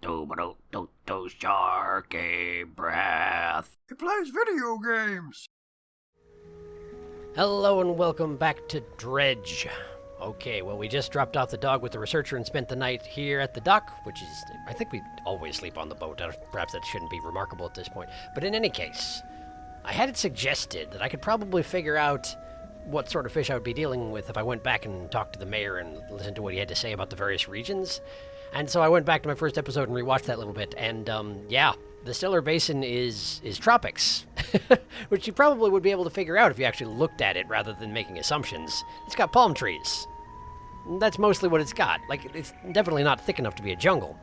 SharkyBreath. He plays video games. Hello and welcome back to Dredge. Okay, well, we just dropped off the dog with the researcher and spent the night here at the dock, which is, I think we always sleep on the boat. Perhaps that shouldn't be remarkable at this point. But in any case, I had it suggested that I could probably figure out what sort of fish I would be dealing with if I went back and talked to the mayor and listened to what he had to say about the various regions. And so I went back to my first episode and rewatched that a little bit, and yeah, the Stellar Basin is tropics, which you probably would be able to figure out if you actually looked at it rather than making assumptions. It's got palm trees. That's mostly what it's got. Like, it's definitely not thick enough to be a jungle.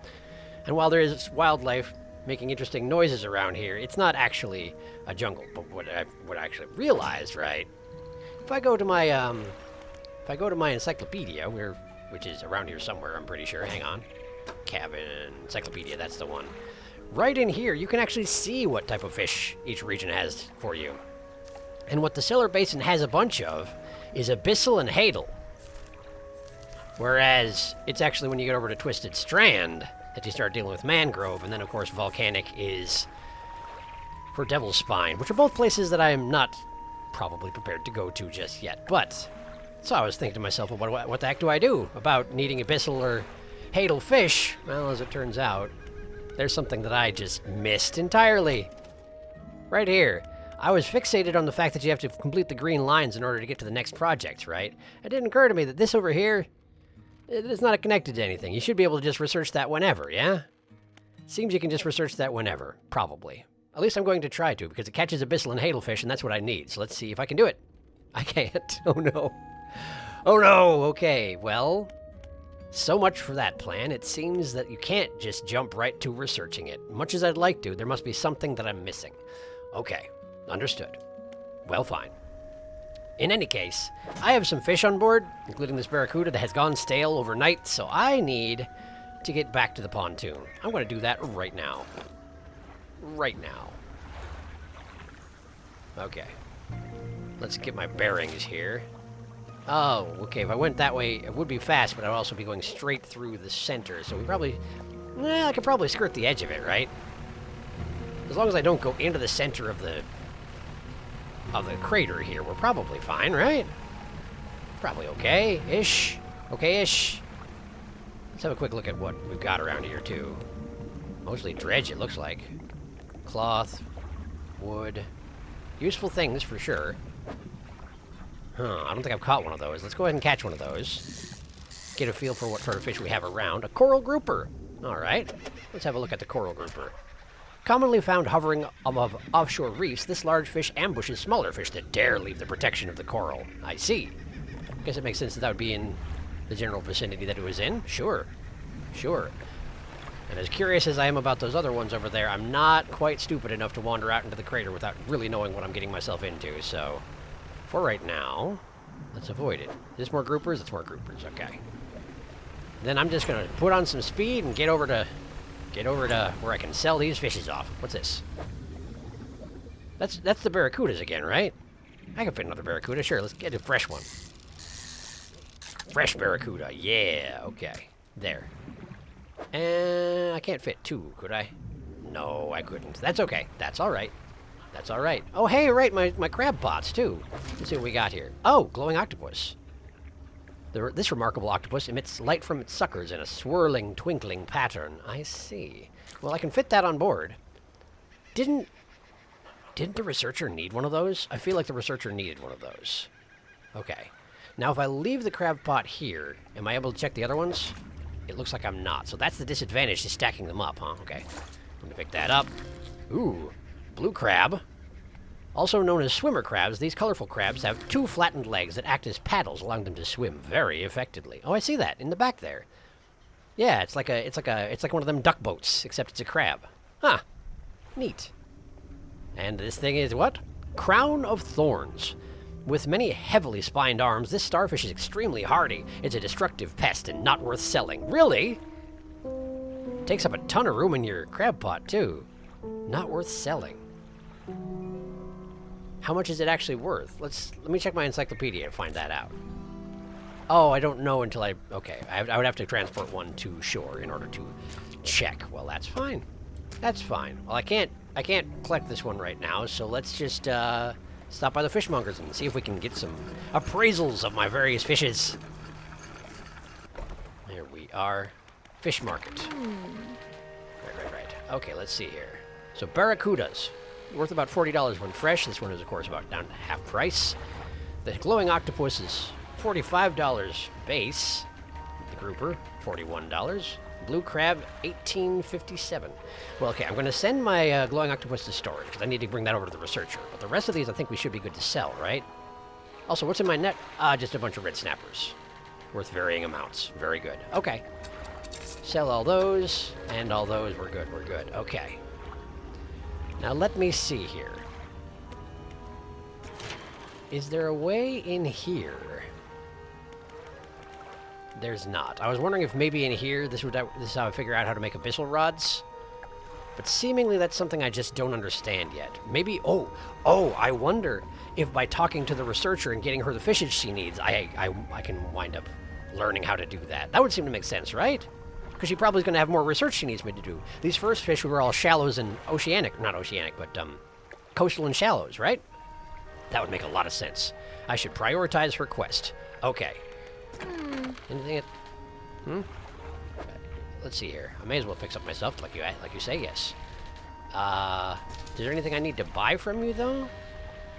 And while there is wildlife making interesting noises around here, it's not actually a jungle. But what I actually realized, right? If I go to my encyclopedia, which is around here somewhere, I'm pretty sure. Hang on. Cabin encyclopedia, that's the one. Right in here, you can actually see what type of fish each region has for you. And what the Stellar Basin has a bunch of is abyssal and hadal. Whereas it's actually when you get over to Twisted Strand that you start dealing with mangrove, and then of course volcanic is for Devil's Spine, which are both places that I am not probably prepared to go to just yet. But so I was thinking to myself, well, what the heck do I do about needing abyssal or hadal fish? Well, as it turns out, there's something that I just missed entirely. Right here. I was fixated on the fact that you have to complete the green lines in order to get to the next project, right? It didn't occur to me that this over here, it's not connected to anything. You should be able to just research that whenever, yeah? Seems you can just research that whenever, probably. At least I'm going to try to, because it catches abyssal and hadal fish, and that's what I need. So let's see if I can do it. I can't. Oh no. Oh no! Okay, well, so much for that plan. It seems that you can't just jump right to researching it. Much as I'd like to, there must be something that I'm missing. Okay, understood. Well, fine. In any case, I have some fish on board, including this barracuda that has gone stale overnight, so I need to get back to the pontoon. I'm going to do that right now. Right now. Okay. Let's get my bearings here. Oh, okay, if I went that way, it would be fast, but I'd also be going straight through the center, so I could probably skirt the edge of it, right? As long as I don't go into the center of the crater here, we're probably fine, right? Probably okay-ish. Okay-ish. Let's have a quick look at what we've got around here, too. Mostly dredge, it looks like. Cloth, wood. Useful things, for sure. Huh, I don't think I've caught one of those. Let's go ahead and catch one of those. Get a feel for what sort of fish we have around. A coral grouper. All right. Let's have a look at the coral grouper. Commonly found hovering above offshore reefs, this large fish ambushes smaller fish that dare leave the protection of the coral. I see. Guess it makes sense that would be in the general vicinity that it was in. Sure. Sure. And as curious as I am about those other ones over there, I'm not quite stupid enough to wander out into the crater without really knowing what I'm getting myself into, so for right now, let's avoid it. Is this more groupers? It's more groupers, okay. Then I'm just gonna put on some speed and get over to where I can sell these fishes off. What's this? That's the barracudas again, right? I can fit another barracuda. Sure, let's get a fresh one. Fresh barracuda, yeah, okay. There. And I can't fit two, could I? No, I couldn't. That's okay. That's all right. That's all right. Oh, hey, right, my crab pots, too. Let's see what we got here. Oh, glowing octopus. This remarkable octopus emits light from its suckers in a swirling, twinkling pattern. I see. Well, I can fit that on board. Didn't the researcher need one of those? I feel like the researcher needed one of those. Okay. Now, if I leave the crab pot here, am I able to check the other ones? It looks like I'm not. So that's the disadvantage to stacking them up, huh? Okay. Let me pick that up. Ooh. Blue crab. Also known as swimmer crabs, these colorful crabs have two flattened legs that act as paddles, allowing them to swim very effectively. Oh, I see that in the back there. Yeah, it's like one of them duck boats, except it's a crab. Huh. Neat. And this thing is what? Crown of Thorns. With many heavily spined arms, this starfish is extremely hardy. It's a destructive pest and not worth selling. Really? Takes up a ton of room in your crab pot, too. Not worth selling. How much is it actually worth? Let me check my encyclopedia and find that out. Oh, I don't know until I... Okay, I would have to transport one to shore in order to check. Well, that's fine. That's fine. Well, I can't collect this one right now, so let's just stop by the fishmongers and see if we can get some appraisals of my various fishes. There we are. Fish market. Right. Okay, let's see here. So barracudas, worth about $40 when fresh. This one is, of course, about down to half price. The glowing octopus is $45 base. The grouper, $41. Blue crab, $18.57. Well, okay, I'm going to send my glowing octopus to storage, because I need to bring that over to the researcher. But the rest of these, I think we should be good to sell, right? Also, what's in my net? Just a bunch of red snappers. Worth varying amounts. Very good. Okay. Sell all those, and all those. We're good, we're good. Okay. Now, let me see here. Is there a way in here? There's not. I was wondering if maybe in here, this is how I figure out how to make abyssal rods. But seemingly that's something I just don't understand yet. Maybe, I wonder if by talking to the researcher and getting her the fishes she needs, I can wind up learning how to do that. That would seem to make sense, right? Because she probably is going to have more research she needs me to do. These first fish were all shallows and oceanic, not oceanic, but coastal and shallows, right? That would make a lot of sense. I should prioritize her quest. Okay. Anything at... Let's see here. I may as well fix up myself, like you say, yes. Is there anything I need to buy from you, though?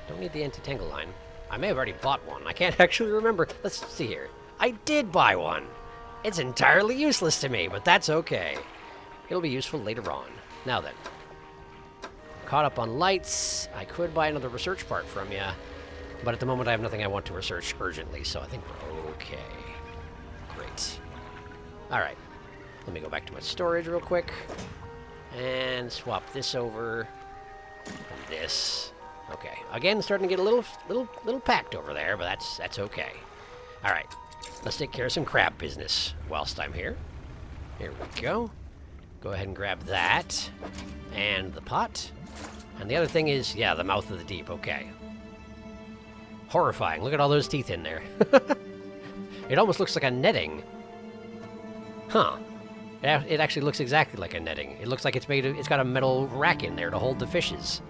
Don't need the anti-tangle line. I may have already bought one. I can't actually remember. Let's see here. I did buy one. It's entirely useless to me, but that's okay. It'll be useful later on. Now then. Caught up on lights. I could buy another research part from you, but at the moment I have nothing I want to research urgently, so I think we're okay. Great. Alright. Let me go back to my storage real quick. And swap this over. And this. Okay. Again, starting to get a little packed over there, but that's okay. Alright. Let's take care of some crab business whilst I'm here. Here we go. Go ahead and grab that. And the pot. And the other thing is, yeah, the mouth of the deep. Okay. Horrifying. Look at all those teeth in there. It almost looks like a netting. Huh. It actually looks exactly like a netting. It looks like it's got a metal rack in there to hold the fishes.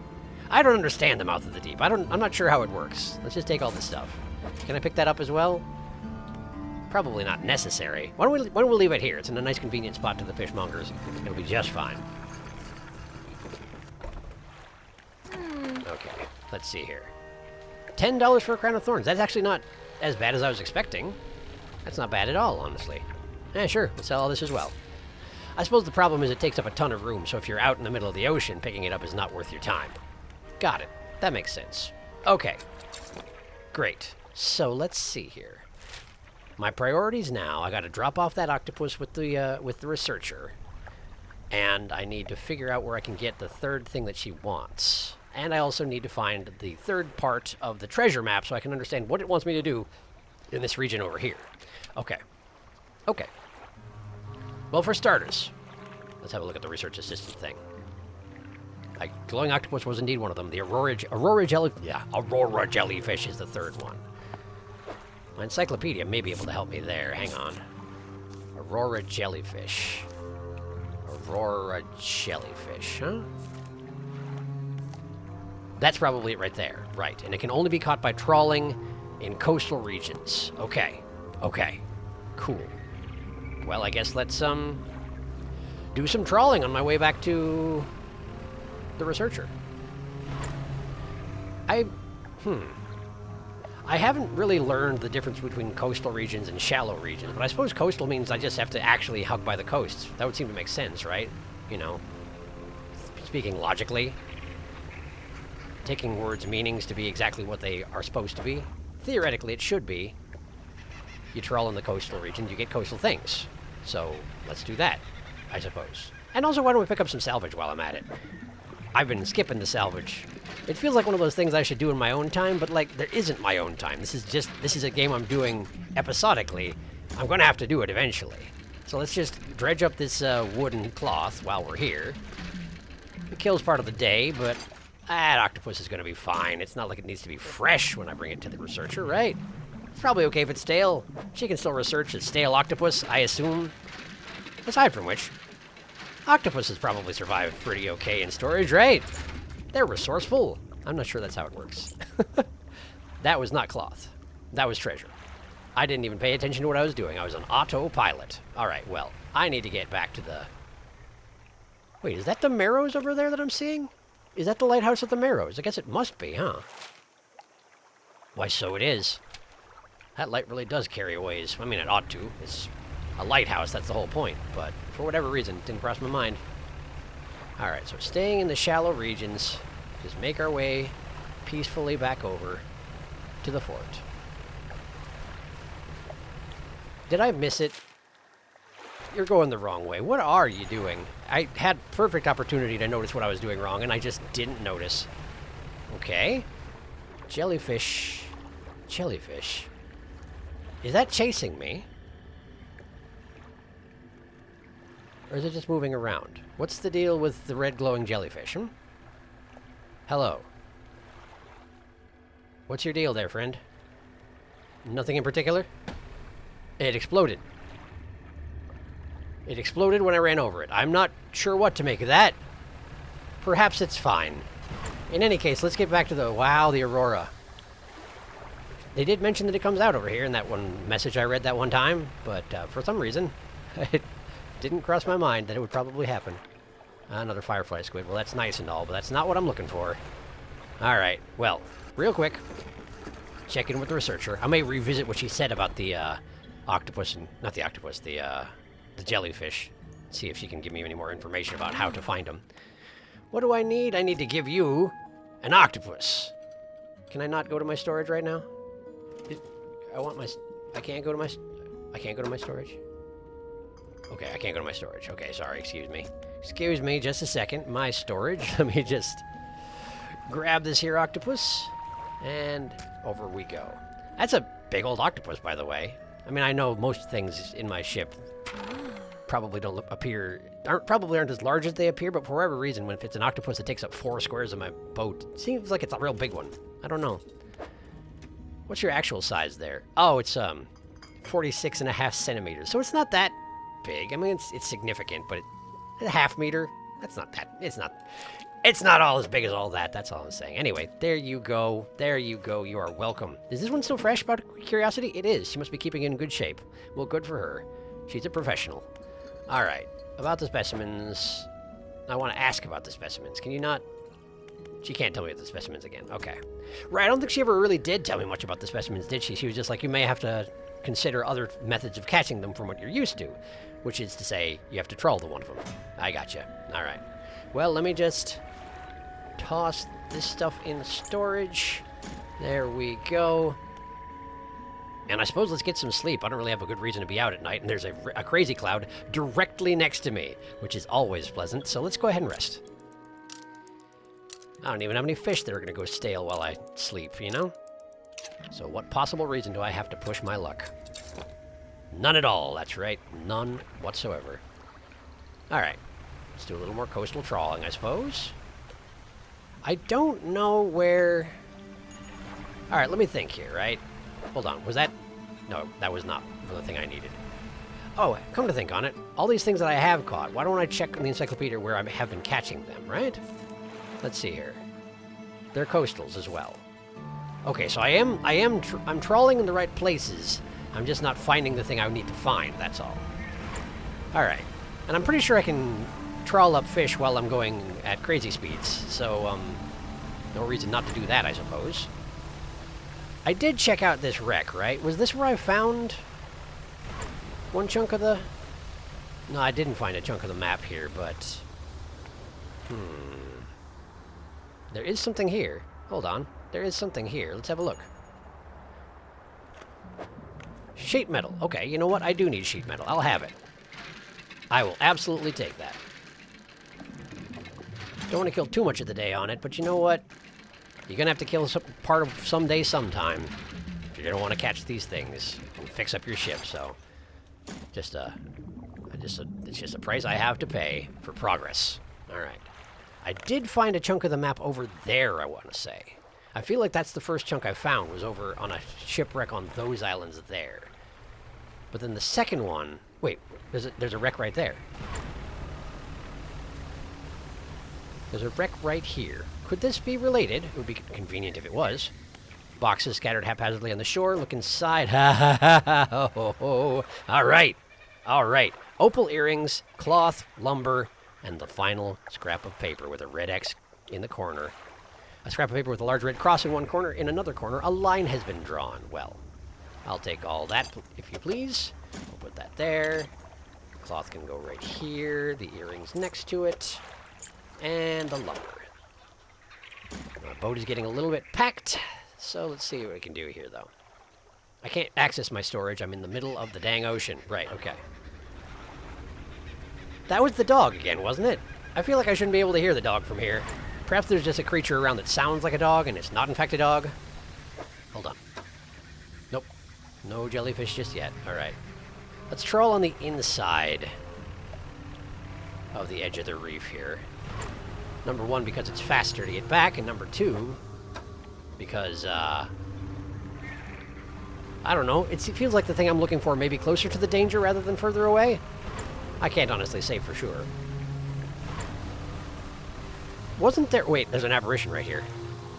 I don't understand the mouth of the deep. I'm not sure how it works. Let's just take all this stuff. Can I pick that up as well? Probably not necessary. Why don't we leave it here? It's in a nice convenient spot to the fishmongers. It'll be just fine. Okay, let's see here. $10 for a crown of thorns. That's actually not as bad as I was expecting. That's not bad at all, honestly. Sure, we'll sell all this as well. I suppose the problem is it takes up a ton of room, so if you're out in the middle of the ocean, picking it up is not worth your time. Got it. That makes sense. Okay. Great. So let's see here. My priorities now, I gotta drop off that octopus with the researcher. And I need to figure out where I can get the third thing that she wants. And I also need to find the third part of the treasure map so I can understand what it wants me to do in this region over here. Okay. Okay. Well, for starters, let's have a look at the research assistant thing. Glowing octopus was indeed one of them. The Aurora jellyfish is the third one. My encyclopedia may be able to help me there. Hang on. Aurora jellyfish. Aurora jellyfish, huh? That's probably it right there. Right. And it can only be caught by trawling in coastal regions. Okay. Okay. Cool. Well, I guess let's, do some trawling on my way back to the researcher. I haven't really learned the difference between coastal regions and shallow regions, but I suppose coastal means I just have to actually hug by the coast. That would seem to make sense, right? You know, speaking logically, taking words' meanings to be exactly what they are supposed to be. Theoretically, it should be. You trawl in the coastal region, you get coastal things. So, let's do that, I suppose. And also, why don't we pick up some salvage while I'm at it? I've been skipping the salvage. It feels like one of those things I should do in my own time, but, like, there isn't my own time. This is a game I'm doing episodically. I'm gonna have to do it eventually. So let's just dredge up this wooden cloth while we're here. It kills part of the day, but that octopus is gonna be fine. It's not like it needs to be fresh when I bring it to the researcher, right? It's probably okay if it's stale. She can still research a stale octopus, I assume. Aside from which, octopuses probably survive pretty okay in storage, right? They're resourceful. I'm not sure that's how it works. That was not cloth. That was treasure. I didn't even pay attention to what I was doing. I was on autopilot. All right, well, I need to get back to the... Wait, is that the Marrows over there that I'm seeing? Is that the lighthouse of the Marrows? I guess it must be, huh? Why, so it is. That light really does carry a ways. I mean, it ought to. It's a lighthouse, that's the whole point. But for whatever reason, it didn't cross my mind. All right, so staying in the shallow regions, just make our way peacefully back over to the fort. Did I miss it? You're going the wrong way. What are you doing? I had perfect opportunity to notice what I was doing wrong, and I just didn't notice. Okay. Jellyfish. Jellyfish. Is that chasing me? Or is it just moving around? What's the deal with the red glowing jellyfish, hmm? Hello. What's your deal there, friend? Nothing in particular? It exploded. It exploded when I ran over it. I'm not sure what to make of that. Perhaps it's fine. In any case, let's get back to the... Wow, the aurora. They did mention that it comes out over here in that one message I read that one time, but for some reason, it didn't cross my mind that it would probably happen. Another firefly squid. Well, that's nice and all, but that's not what I'm looking for. All right. Well, real quick, check in with the researcher. I may revisit what she said about the octopus and... Not the octopus, the jellyfish. See if she can give me any more information about how to find them. What do I need? I need to give you an octopus. Can I not go to my storage right now? I want my... I can't go to my... I can't go to my storage? Okay, I can't go to my storage. Okay, sorry, excuse me. Excuse me, just a second. My storage. Let me just grab this here octopus. And over we go. That's a big old octopus, by the way. I mean, I know most things in my ship probably don't probably aren't as large as they appear, but for whatever reason, when it's an octopus that takes up 4 squares of my boat, it seems like it's a real big one. I don't know. What's your actual size there? Oh, it's 46.5 centimeters. So it's not that big. I mean, it's significant, but a half meter. That's not that. It's not all as big as all that. That's all I'm saying. Anyway, there you go. There you go. You are welcome. Is this one still fresh, about curiosity? It is. She must be keeping it in good shape. Well, good for her. She's a professional. All right. About the specimens. I want to ask about the specimens. Can you not? She can't tell me about the specimens again. Okay. Right. I don't think she ever really did tell me much about the specimens, did she? She was just like, you may have to consider other methods of catching them from what you're used to, which is to say you have to trawl to one of them. I gotcha. All right. Well, let me just toss this stuff in storage. There we go. And I suppose let's get some sleep. I don't really have a good reason to be out at night, and there's a crazy cloud directly next to me, which is always pleasant, so let's go ahead and rest. I don't even have any fish that are going to go stale while I sleep, you know? So what possible reason do I have to push my luck? None at all, that's right. None whatsoever. All right. Let's do a little more coastal trawling, I suppose. I don't know where... All right, let me think here, right? Hold on, was that... No, that was not the thing I needed. Oh, come to think on it, all these things that I have caught, why don't I check in the encyclopedia where I have been catching them, right? Let's see here. They're coastals as well. Okay, so I'm trawling in the right places. I'm just not finding the thing I need to find, that's all. All right, and I'm pretty sure I can trawl up fish while I'm going at crazy speeds, so, no reason not to do that, I suppose. I did check out this wreck, right? Was this where I found one chunk of the... No, I didn't find a chunk of the map here, but... There is something here. Hold on. There is something here. Let's have a look. Sheet metal. Okay, you know what? I do need sheet metal. I'll have it. I will absolutely take that. Don't want to kill too much of the day on it, but you know what? You're going to have to kill some part of someday sometime if you don't want to catch these things and fix up your ship, so... it's just a price I have to pay for progress. All right. I did find a chunk of the map over there, I want to say. I feel like that's the first chunk I found, was over on a shipwreck on those islands there. But then the second one... Wait, there's a wreck right there. There's a wreck right here. Could this be related? It would be convenient if it was. Boxes scattered haphazardly on the shore. Look inside. Ha ha ha ha ho ho ho. All right. All right. Opal earrings, cloth, lumber, and the final scrap of paper with a red X in the corner. A scrap of paper with a large red cross in one corner. In another corner, a line has been drawn. Well, I'll take all that, if you please. We'll put that there. The cloth can go right here. The earrings next to it. And the lumber. My boat is getting a little bit packed, so let's see what we can do here, though. I can't access my storage. I'm in the middle of the dang ocean. Right, okay. That was the dog again, wasn't it? I feel like I shouldn't be able to hear the dog from here. Perhaps there's just a creature around that sounds like a dog, and it's not in fact a dog. Hold on. Nope. No jellyfish just yet. All right. Let's troll on the inside of the edge of the reef here. Number one, because it's faster to get back, and number two, because, I don't know. It feels like the thing I'm looking for may be closer to the danger rather than further away. I can't honestly say for sure. Wasn't there... Wait, there's an aberration right here.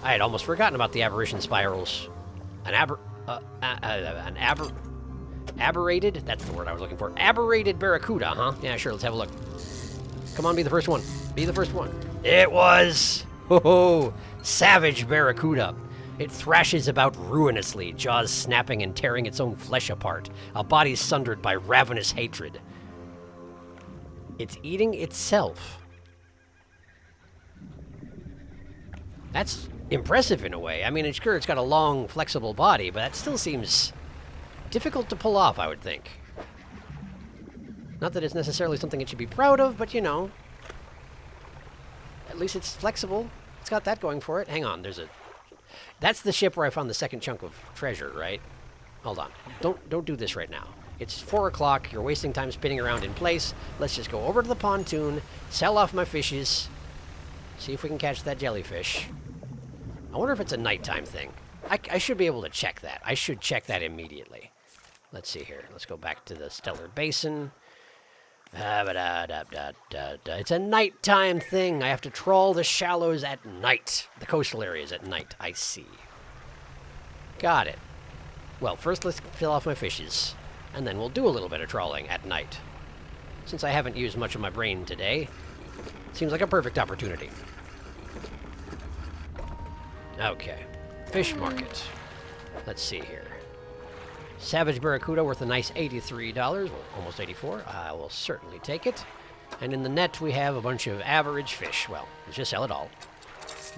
I had almost forgotten about the aberration spirals. Aberrated? That's the word I was looking for. Aberrated barracuda, huh? Yeah, sure, let's have a look. Come on, be the first one. Be the first one. It was... Ho-ho! Savage barracuda. It thrashes about ruinously, jaws snapping and tearing its own flesh apart, a body sundered by ravenous hatred. It's eating itself. That's impressive in a way. I mean, it's sure it's got a long, flexible body, but that still seems difficult to pull off, I would think. Not that it's necessarily something it should be proud of, but you know. At least it's flexible. It's got that going for it. Hang on, there's a... That's the ship where I found the second chunk of treasure, right? Hold on. Don't do this right now. It's 4 o'clock. You're wasting time spinning around in place. Let's just go over to the pontoon, sell off my fishes, see if we can catch that jellyfish. I wonder if it's a nighttime thing. I should be able to check that. I should check that immediately. Let's see here. Let's go back to the Stellar Basin. It's a nighttime thing. I have to trawl the shallows at night. The coastal areas at night. I see. Got it. Well, first let's fill off my fishes, and then we'll do a little bit of trawling at night. Since I haven't used much of my brain today, seems like a perfect opportunity. Okay. Fish market. Let's see here. Savage barracuda worth a nice $83, well, almost $84. I will certainly take it. And in the net, we have a bunch of average fish. Well, let's just sell it all.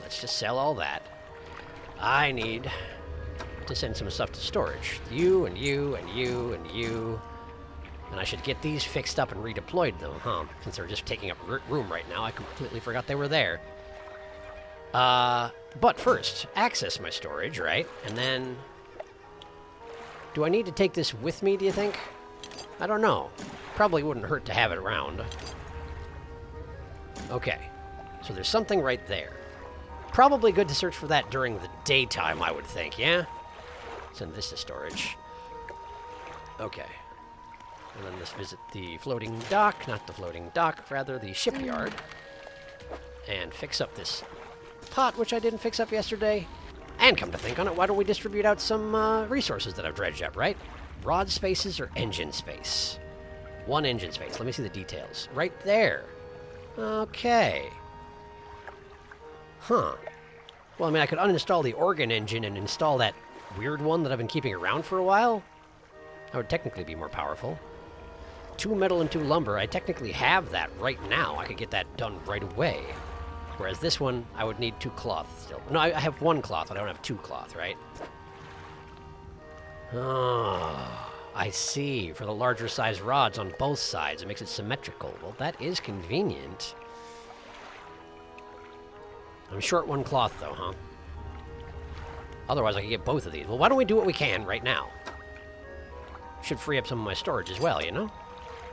Let's just sell all that. I need to send some stuff to storage. You and you and you and you. And I should get these fixed up and redeployed, though, huh? Since they're just taking up room right now, I completely forgot they were there. But first, access my storage, right? And then... Do I need to take this with me, do you think? I don't know. Probably wouldn't hurt to have it around. Okay. So there's something right there. Probably good to search for that during the daytime, I would think, yeah? Send this to storage. Okay. And then let's visit the floating dock. Not the floating dock, rather the shipyard. And fix up this pot, which I didn't fix up yesterday. And come to think on it, why don't we distribute out some resources that I've dredged up, right? Rod spaces or engine space? One engine space. Let me see the details. Right there. Okay. Huh. Well, I mean, I could uninstall the organ engine and install that weird one that I've been keeping around for a while. That would technically be more powerful. 2 metal and 2 lumber. I technically have that right now. I could get that done right away. Whereas this one, I would need 2 cloth still. No, I have 1 cloth. I don't have 2 cloth, right? Oh, I see. For the larger size rods on both sides, it makes it symmetrical. Well, that is convenient. I'm short 1 cloth, though, huh? Otherwise, I could get both of these. Well, why don't we do what we can right now? Should free up some of my storage as well, you know?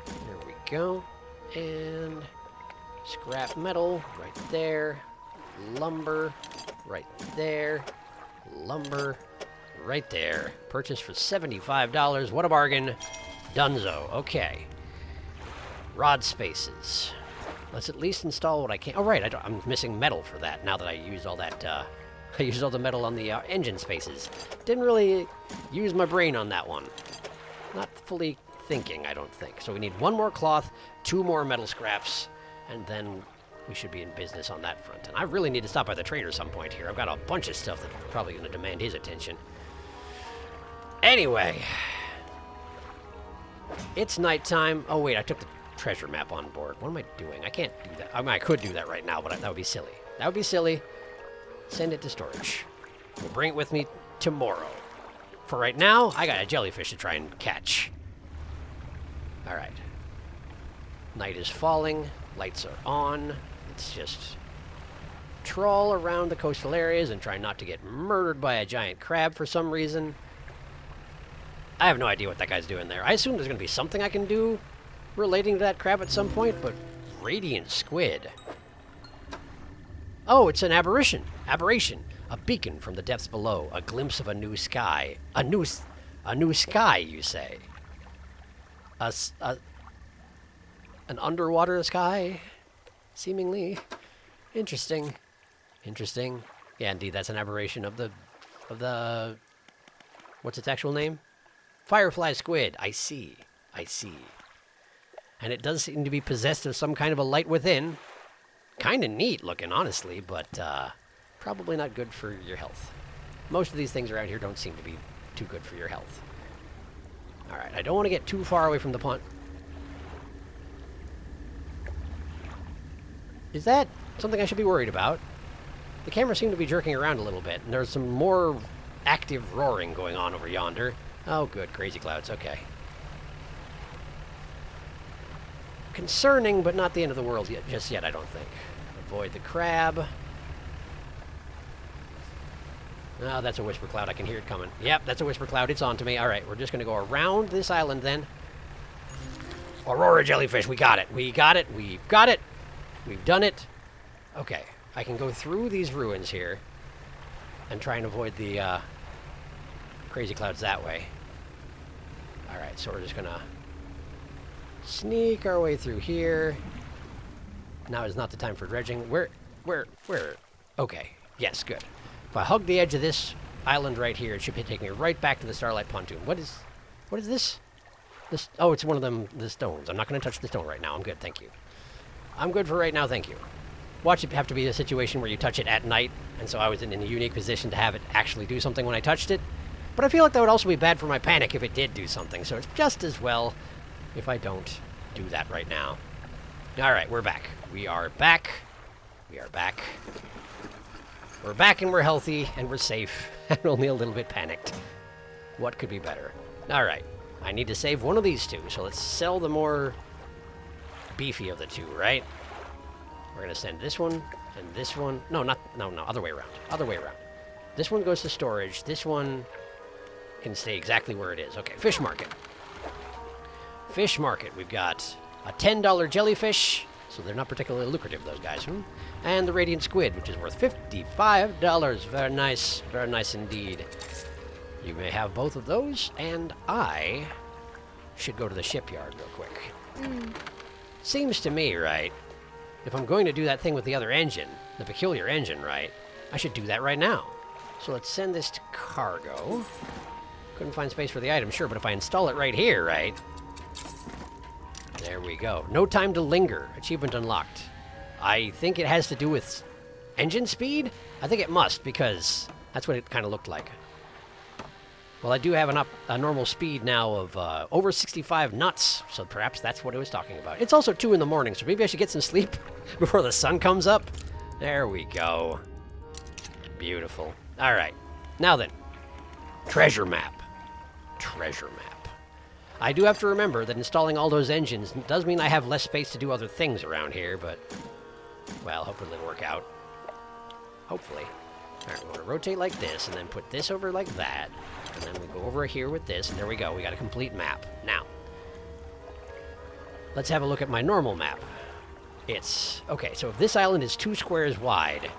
There we go. And... scrap metal, right there. Lumber, right there. Lumber. Right there. Purchased for $75. What a bargain. Dunzo. Okay. Rod spaces. Let's at least install what I can. Oh, right. I'm missing metal for that now that I used all that. I used all the metal on the engine spaces. Didn't really use my brain on that one. Not fully thinking, I don't think. So we need one more cloth, 2 more metal scraps, and then we should be in business on that front. And I really need to stop by the trader some point here. I've got a bunch of stuff that's probably going to demand his attention. Anyway. It's nighttime. Oh, wait, I took the treasure map on board. What am I doing? I can't do that. I mean, I could do that right now, but that would be silly. That would be silly. Send it to storage. We'll bring it with me tomorrow. For right now, I got a jellyfish to try and catch. All right. Night is falling. Lights are on. Let's just trawl around the coastal areas and try not to get murdered by a giant crab for some reason. I have no idea what that guy's doing there. I assume there's going to be something I can do relating to that crab at some point, but radiant squid. Oh, it's an aberration. A beacon from the depths below. A glimpse of a new sky. A new sky, you say? An underwater sky? Seemingly. Interesting. Yeah, indeed, that's an aberration of the... What's its actual name? Firefly squid. I see. And it does seem to be possessed of some kind of a light within. Kind of neat looking, honestly, but probably not good for your health. Most of these things around here don't seem to be too good for your health. All right, I don't want to get too far away from the pond. Is that something I should be worried about? The camera seemed to be jerking around a little bit, and there's some more active roaring going on over yonder. Oh, good. Crazy clouds. Okay. Concerning, but not the end of the world just yet, I don't think. Avoid the crab. Oh, that's a whisper cloud. I can hear it coming. Yep, that's a whisper cloud. It's on to me. All right, we're just going to go around this island then. Aurora jellyfish. We got it. We've got it. We've done it. Okay. I can go through these ruins here and try and avoid the crazy clouds that way. All right, so we're just going to sneak our way through here. Now is not the time for dredging. Where? Okay. Yes, good. If I hug the edge of this island right here, it should take me right back to the Starlight Pontoon. What is this? Oh, it's one of the stones. I'm not going to touch the stone right now. I'm good, thank you. I'm good for right now, thank you. Watch it have to be a situation where you touch it at night, and so I was in a unique position to have it actually do something when I touched it. But I feel like that would also be bad for my panic if it did do something, so it's just as well if I don't do that right now. All right, we're back. We are back. We're back and we're healthy and we're safe and only a little bit panicked. What could be better? All right, I need to save one of these two, so let's sell the more beefy of the two, right? We're gonna send this one and this one. No, other way around. This one goes to storage. This one can stay exactly where it is. Okay, fish market. We've got a $10 jellyfish, so they're not particularly lucrative, those guys. And the radiant squid, which is worth $55. Very nice indeed. You may have both of those, and I should go to the shipyard real quick. Seems to me, right, if I'm going to do that thing with the other engine, the peculiar engine, right, I should do that right now. So let's send this to cargo. Couldn't find space for the item, sure, but if I install it right here, right? There we go. No time to linger. Achievement unlocked. I think it has to do with engine speed? I think it must, because that's what it kind of looked like. Well, I do have a normal speed now of over 65 knots, so perhaps that's what it was talking about. It's also 2 in the morning, so maybe I should get some sleep before the sun comes up. There we go. Beautiful. All right. Now then, treasure map. I do have to remember that installing all those engines does mean I have less space to do other things around here, but, well, hopefully it'll work out. Hopefully. All right, we're going to rotate like this, and then put this over like that, and then we go over here with this, and there we go. We got a complete map. Now, let's have a look at my normal map. Okay, so if this island is 2 squares wide,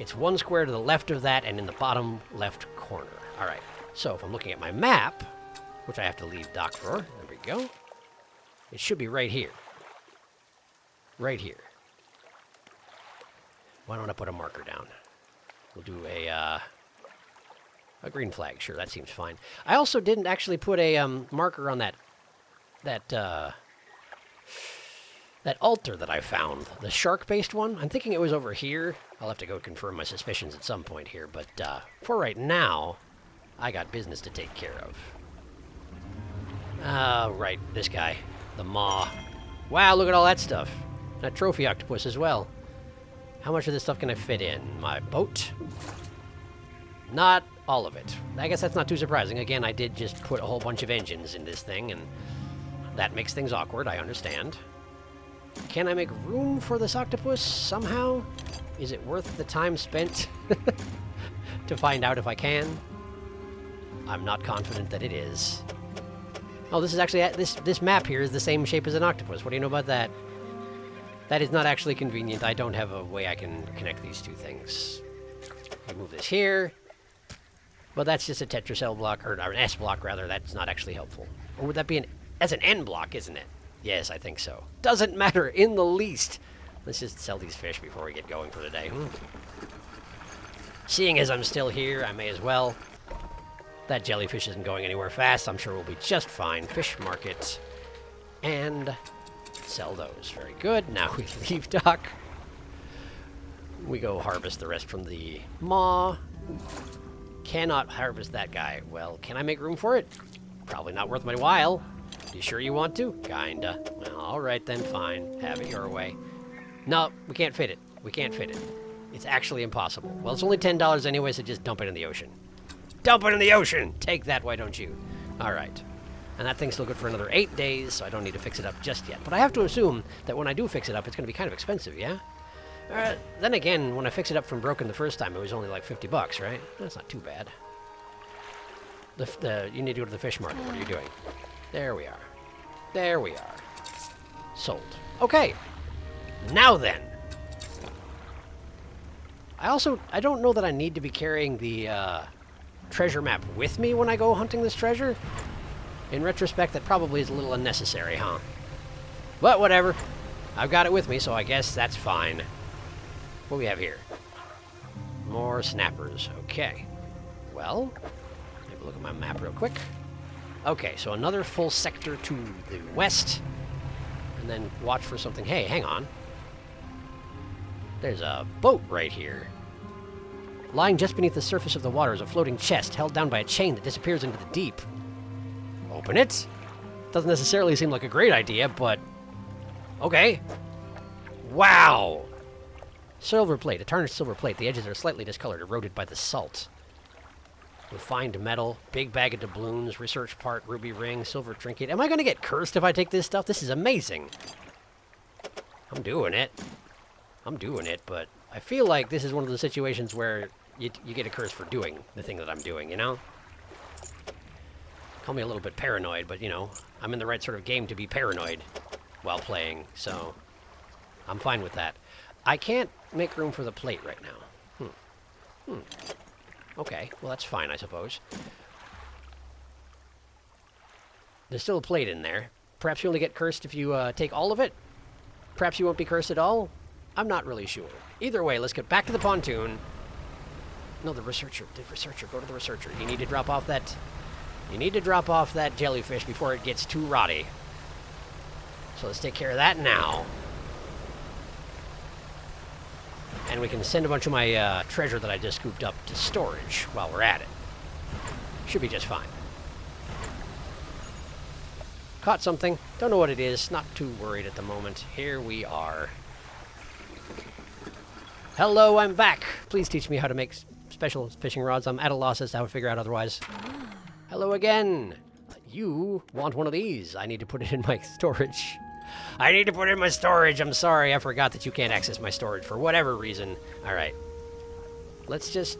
It's 1 square to the left of that and in the bottom left corner. All right. So if I'm looking at my map, which I have to leave dock for, there we go. It should be right here. Right here. Why don't I put a marker down? We'll do a green flag. Sure, that seems fine. I also didn't actually put a marker on that altar that I found, the shark-based one. I'm thinking it was over here. I'll have to go confirm my suspicions at some point here, but for right now, I got business to take care of. Right, this guy, the maw. Wow, look at all that stuff. That trophy octopus as well. How much of this stuff can I fit in? My boat? Not all of it. I guess that's not too surprising. Again, I did just put a whole bunch of engines in this thing, and that makes things awkward, I understand. Can I make room for this octopus somehow? Is it worth the time spent to find out if I can? I'm not confident that it is. Oh, this is actually, this map here is the same shape as an octopus. What do you know about that? That is not actually convenient. I don't have a way I can connect these two things. I move this here. Well, that's just a tetracell block, or an S block, rather. That's not actually helpful. Or would that be that's an N block, isn't it? Yes, I think so. Doesn't matter in the least. Let's just sell these fish before we get going for the day. Seeing as I'm still here, I may as well. That jellyfish isn't going anywhere fast. I'm sure we'll be just fine. Fish market. And sell those. Very good. Now we leave dock. We go harvest the rest from the maw. Cannot harvest that guy. Well, can I make room for it? Probably not worth my while. You sure you want to? Kinda. Well, alright then, fine. Have it your way. No, we can't fit it. We can't fit it. It's actually impossible. Well, it's only $10 anyway, so just dump it in the ocean. Dump it in the ocean! Take that, why don't you? Alright. And that thing's still good for another 8 days, so I don't need to fix it up just yet. But I have to assume that when I do fix it up, it's going to be kind of expensive, yeah? Then again, when I fixed it up from broken the first time, it was only like $50, right? That's not too bad. You need to go to the fish market. What are you doing? There we are. There we are. Sold. Okay. Now then. I don't know that I need to be carrying the treasure map with me when I go hunting this treasure. In retrospect, that probably is a little unnecessary, huh? But whatever. I've got it with me, so I guess that's fine. What do we have here? More snappers. Okay. Well, have a look at my map real quick. Okay, so another full sector to the west. And then watch for something. Hey, hang on. There's a boat right here. Lying just beneath the surface of the water is a floating chest held down by a chain that disappears into the deep. Open it? Doesn't necessarily seem like a great idea, but okay. Wow! Silver plate, a tarnished silver plate. The edges are slightly discolored, eroded by the salt. Refined metal, big bag of doubloons, research part, ruby ring, silver trinket. Am I going to get cursed if I take this stuff? This is amazing. I'm doing it. I'm doing it, but I feel like this is one of the situations where you get a curse for doing the thing that I'm doing, you know? Call me a little bit paranoid, but, you know, I'm in the right sort of game to be paranoid while playing, so I'm fine with that. I can't make room for the plate right now. Okay, well, that's fine, I suppose. There's still a plate in there. Perhaps you only get cursed if you take all of it? Perhaps you won't be cursed at all? I'm not really sure. Either way, let's get back to the pontoon. No, the researcher. Go to the researcher. You need to drop off that... You need to drop off that jellyfish before it gets too rotty. So let's take care of that now. And we can send a bunch of my treasure that I just scooped up to storage while we're at it. Should be just fine. Caught something. Don't know what it is. Not too worried at the moment. Here we are. Hello, I'm back. Please teach me how to make special fishing rods. I'm at a loss as to how to figure out otherwise. Hello again. You want one of these. I need to put it in my storage. I need to put it in my storage. I'm sorry. I forgot that you can't access my storage for whatever reason. All right. Let's just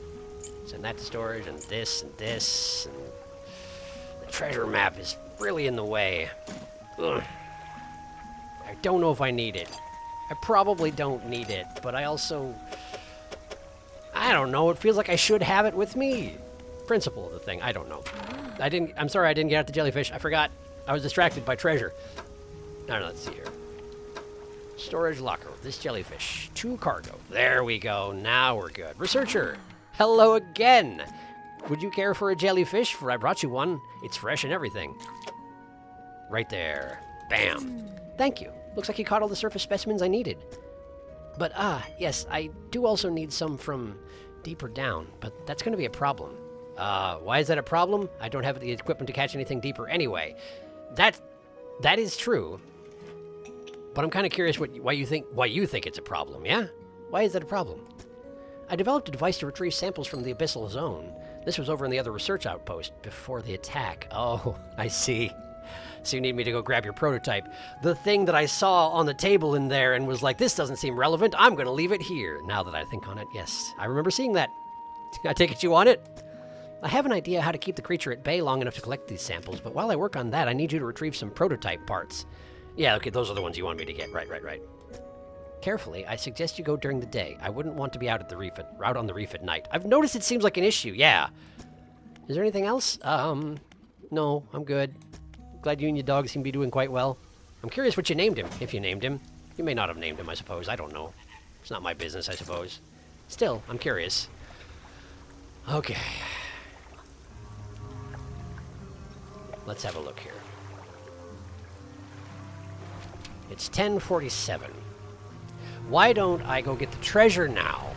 send that to storage and this and this. And the treasure map is really in the way. Ugh. I don't know if I need it. I probably don't need it, but I also... I don't know. It feels like I should have it with me. Principle of the thing. I don't know. I'm sorry I didn't get out the jellyfish. I forgot. I was distracted by treasure. I don't know. Let's see here. Storage locker with this jellyfish. 2 cargo. There we go. Now we're good. Researcher. Hello again. Would you care for a jellyfish? For I brought you one. It's fresh and everything. Right there. Bam. Thank you. Looks like you caught all the surface specimens I needed. But, yes, I do also need some from deeper down, but that's going to be a problem. Why is that a problem? I don't have the equipment to catch anything deeper anyway. That is true. But I'm kind of curious why you think it's a problem, yeah? Why is that a problem? I developed a device to retrieve samples from the abyssal zone. This was over in the other research outpost before the attack. Oh, I see. So you need me to go grab your prototype. The thing that I saw on the table in there and was like, this doesn't seem relevant. I'm going to leave it here. Now that I think on it, yes. I remember seeing that. I take it you want it? I have an idea how to keep the creature at bay long enough to collect these samples, but while I work on that, I need you to retrieve some prototype parts. Yeah, okay, those are the ones you want me to get. Right. Carefully, I suggest you go during the day. I wouldn't want to be out on the reef at night. I've noticed it seems like an issue, yeah. Is there anything else? No, I'm good. Glad you and your dog seem to be doing quite well. I'm curious what you named him, if you named him. You may not have named him, I suppose. I don't know. It's not my business, I suppose. Still, I'm curious. Okay. Let's have a look here. It's 10:47. Why don't I go get the treasure now,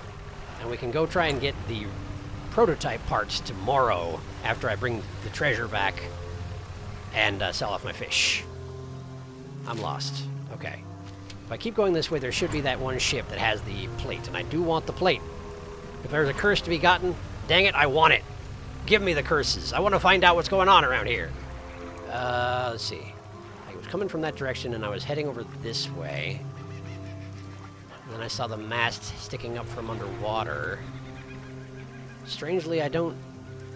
and we can go try and get the prototype parts tomorrow after I bring the treasure back and sell off my fish. I'm lost. Okay. If I keep going this way, there should be that one ship that has the plate, and I do want the plate. If there's a curse to be gotten, dang it, I want it. Give me the curses. I want to find out what's going on around here. Let's see. I was coming from that direction, and I was heading over this way. And then I saw the mast sticking up from underwater. Strangely, I don't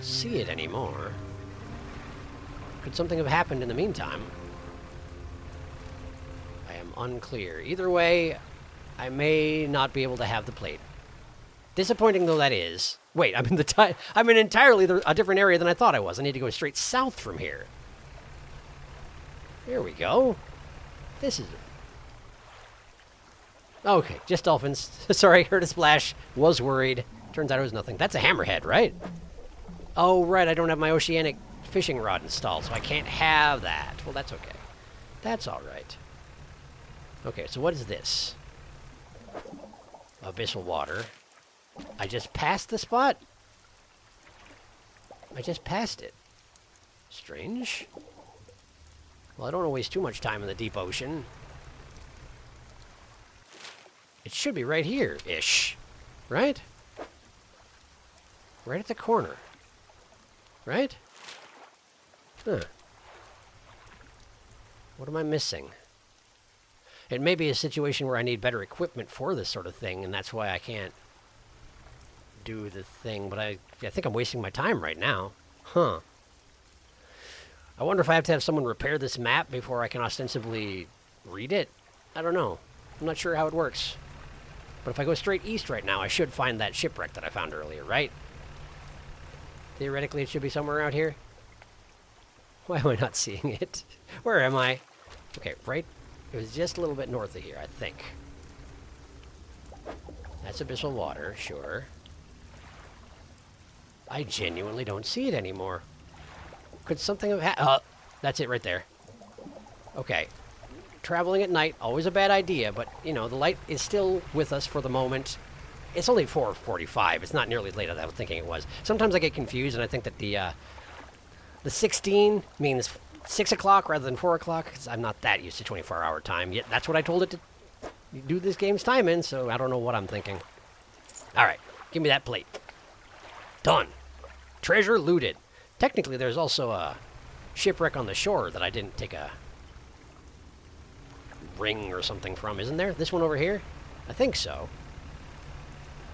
see it anymore. Could something have happened in the meantime? I am unclear. Either way, I may not be able to have the plate. Disappointing though that is. Wait, I'm in entirely a different area than I thought I was. I need to go straight south from here. There we go. This is... Okay, just dolphins. Sorry, heard a splash. Was worried. Turns out it was nothing. That's a hammerhead, right? Oh, right, I don't have my oceanic fishing rod installed, so I can't have that. Well, that's okay. That's all right. Okay, so what is this? Abyssal water. I just passed the spot? I just passed it. Strange. Well, I don't want to waste too much time in the deep ocean. It should be right here-ish. Right? Right at the corner. Right? Huh. What am I missing? It may be a situation where I need better equipment for this sort of thing, and that's why I can't do the thing, but I think I'm wasting my time right now. Huh. I wonder if I have to have someone repair this map before I can ostensibly read it? I don't know. I'm not sure how it works. But if I go straight east right now, I should find that shipwreck that I found earlier, right? Theoretically, it should be somewhere out here. Why am I not seeing it? Where am I? Okay, right. It was just a little bit north of here, I think. That's abyssal water, sure. I genuinely don't see it anymore. Could something have happened? That's it right there. Okay. Traveling at night, always a bad idea, but, you know, the light is still with us for the moment. It's only 4:45. It's not nearly as late as I was thinking it was. Sometimes I get confused, and I think that the 16 means 6 o'clock rather than 4 o'clock, because I'm not that used to 24-hour time. Yet that's what I told it to do this game's time in, so I don't know what I'm thinking. All right, give me that plate. Done. Treasure looted. Technically, there's also a shipwreck on the shore that I didn't take a ring or something from, isn't there? This one over here? I think so.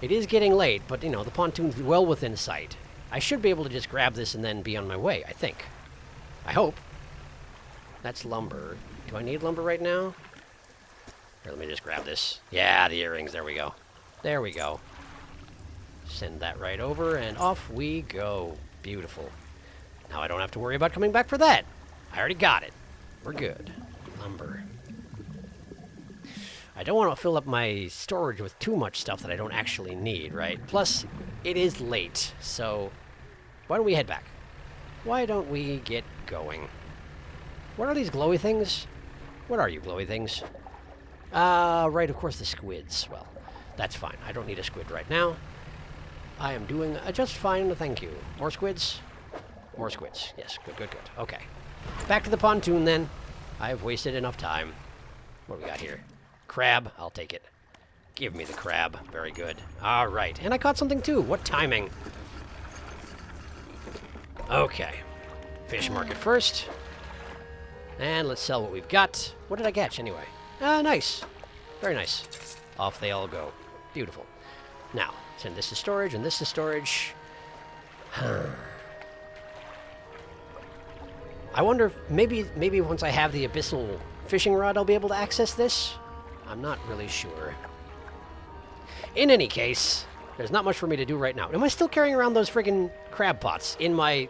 It is getting late, but, you know, the pontoon's well within sight. I should be able to just grab this and then be on my way, I think. I hope. That's lumber. Do I need lumber right now? Here, let me just grab this. Yeah, the earrings. There we go. There we go. Send that right over, and off we go. Beautiful. Now I don't have to worry about coming back for that. I already got it. We're good. Lumber. I don't want to fill up my storage with too much stuff that I don't actually need, right? Plus, it is late, so why don't we head back? Why don't we get going? What are these glowy things? What are you, glowy things? Right, of course, the squids. Well, that's fine. I don't need a squid right now. I am doing just fine, thank you. More squids? More squids. Yes, good, good, good. Okay. Back to the pontoon, then. I've wasted enough time. What do we got here? Crab. I'll take it. Give me the crab. Very good. All right. And I caught something, too. What timing? Okay. Fish market first. And let's sell what we've got. What did I catch, anyway? Nice. Very nice. Off they all go. Beautiful. Now, send this to storage and this to storage. I wonder if maybe once I have the abyssal fishing rod, I'll be able to access this. I'm not really sure. In any case, there's not much for me to do right now. Am I still carrying around those friggin' crab pots in my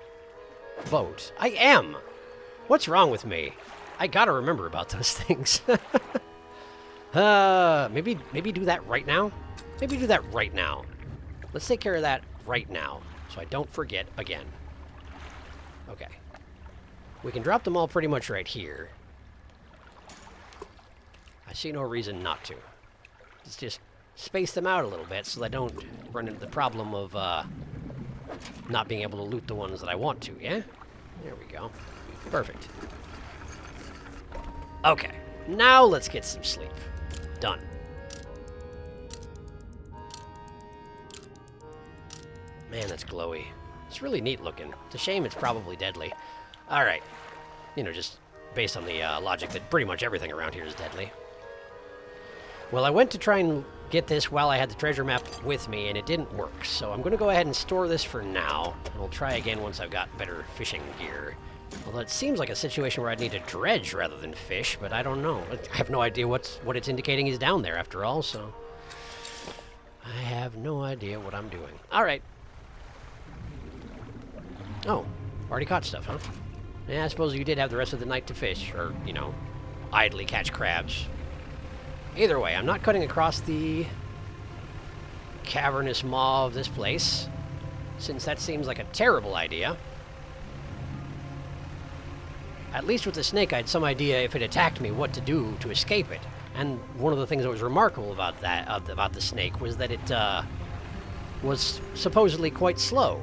boat? I am. What's wrong with me? I gotta remember about those things. Maybe do that right now? Maybe do that right now. Let's take care of that right now, so I don't forget again. Okay. We can drop them all pretty much right here. I see no reason not to. Let's just space them out a little bit so I don't run into the problem of not being able to loot the ones that I want to, yeah? There we go. Perfect. Okay, now let's get some sleep. Done. Man, that's glowy. It's really neat looking. It's a shame it's probably deadly. All right. You know, just based on the logic that pretty much everything around here is deadly. Well, I went to try and get this while I had the treasure map with me, and it didn't work. So I'm going to go ahead and store this for now, and we'll try again once I've got better fishing gear. Although it seems like a situation where I'd need to dredge rather than fish, but I don't know. I have no idea what it's indicating is down there after all, so I have no idea what I'm doing. All right. Oh, already caught stuff, huh? Yeah, I suppose you did have the rest of the night to fish, or, you know, idly catch crabs. Either way, I'm not cutting across the cavernous maw of this place, since that seems like a terrible idea. At least with the snake, I had some idea if it attacked me what to do to escape it. And one of the things that was remarkable about that, about the snake, was that it was supposedly quite slow,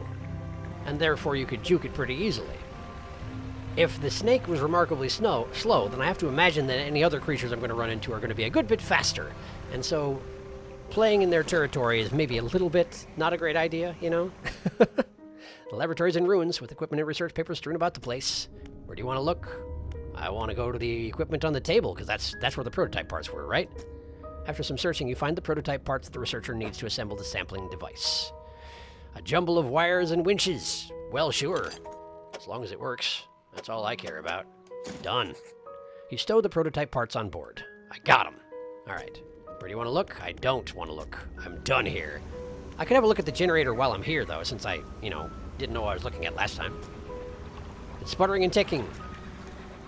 and therefore you could juke it pretty easily. If the snake was remarkably slow, then I have to imagine that any other creatures I'm going to run into are going to be a good bit faster. And so playing in their territory is maybe a little bit not a great idea, you know? The laboratory's in ruins with equipment and research papers strewn about the place. Where do you want to look? I want to go to the equipment on the table, because that's where the prototype parts were, right? After some searching, you find the prototype parts the researcher needs to assemble the sampling device. A jumble of wires and winches. Well, sure. As long as it works. That's all I care about. Done. You stow the prototype parts on board. I got them. All right. Where do you want to look? I don't want to look. I'm done here. I could have a look at the generator while I'm here, though, since I, didn't know what I was looking at last time. It's sputtering and ticking.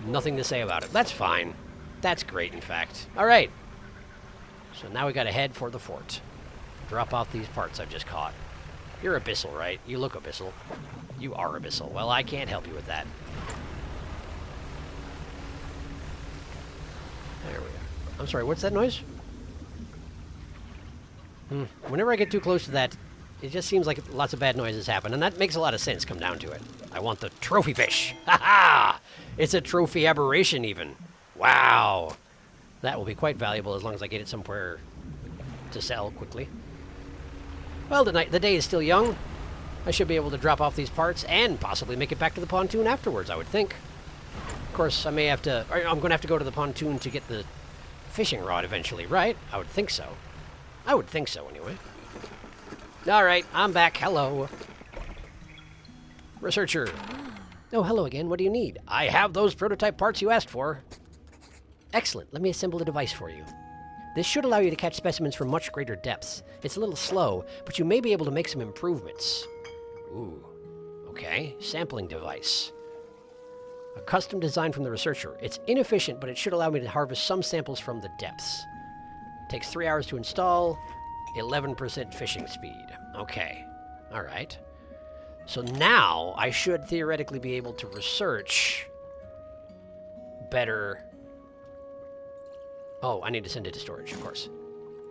Nothing to say about it. That's fine. That's great, in fact. All right. So now we got to head for the fort. Drop off these parts I've just caught. You're abyssal, right? You look abyssal. You are abyssal. Well, I can't help you with that. There we are. I'm sorry, what's that noise? Whenever I get too close to that, it just seems like lots of bad noises happen, and that makes a lot of sense, come down to it. I want the trophy fish. Ha-ha! It's a trophy aberration, even. Wow. That will be quite valuable as long as I get it somewhere to sell quickly. Well, the day is still young. I should be able to drop off these parts and possibly make it back to the pontoon afterwards, I would think. Of course, I'm going to have to go to the pontoon to get the fishing rod eventually, right? I would think so. I would think so, anyway. All right, I'm back. Hello. Researcher. Oh, hello again. What do you need? I have those prototype parts you asked for. Excellent. Let me assemble a device for you. This should allow you to catch specimens from much greater depths. It's a little slow, but you may be able to make some improvements. Ooh. Okay. Sampling device. A custom design from the researcher. It's inefficient, but it should allow me to harvest some samples from the depths. Takes 3 hours to install. 11% fishing speed. Okay. All right. So now I should theoretically be able to research better. Oh, I need to send it to storage, of course.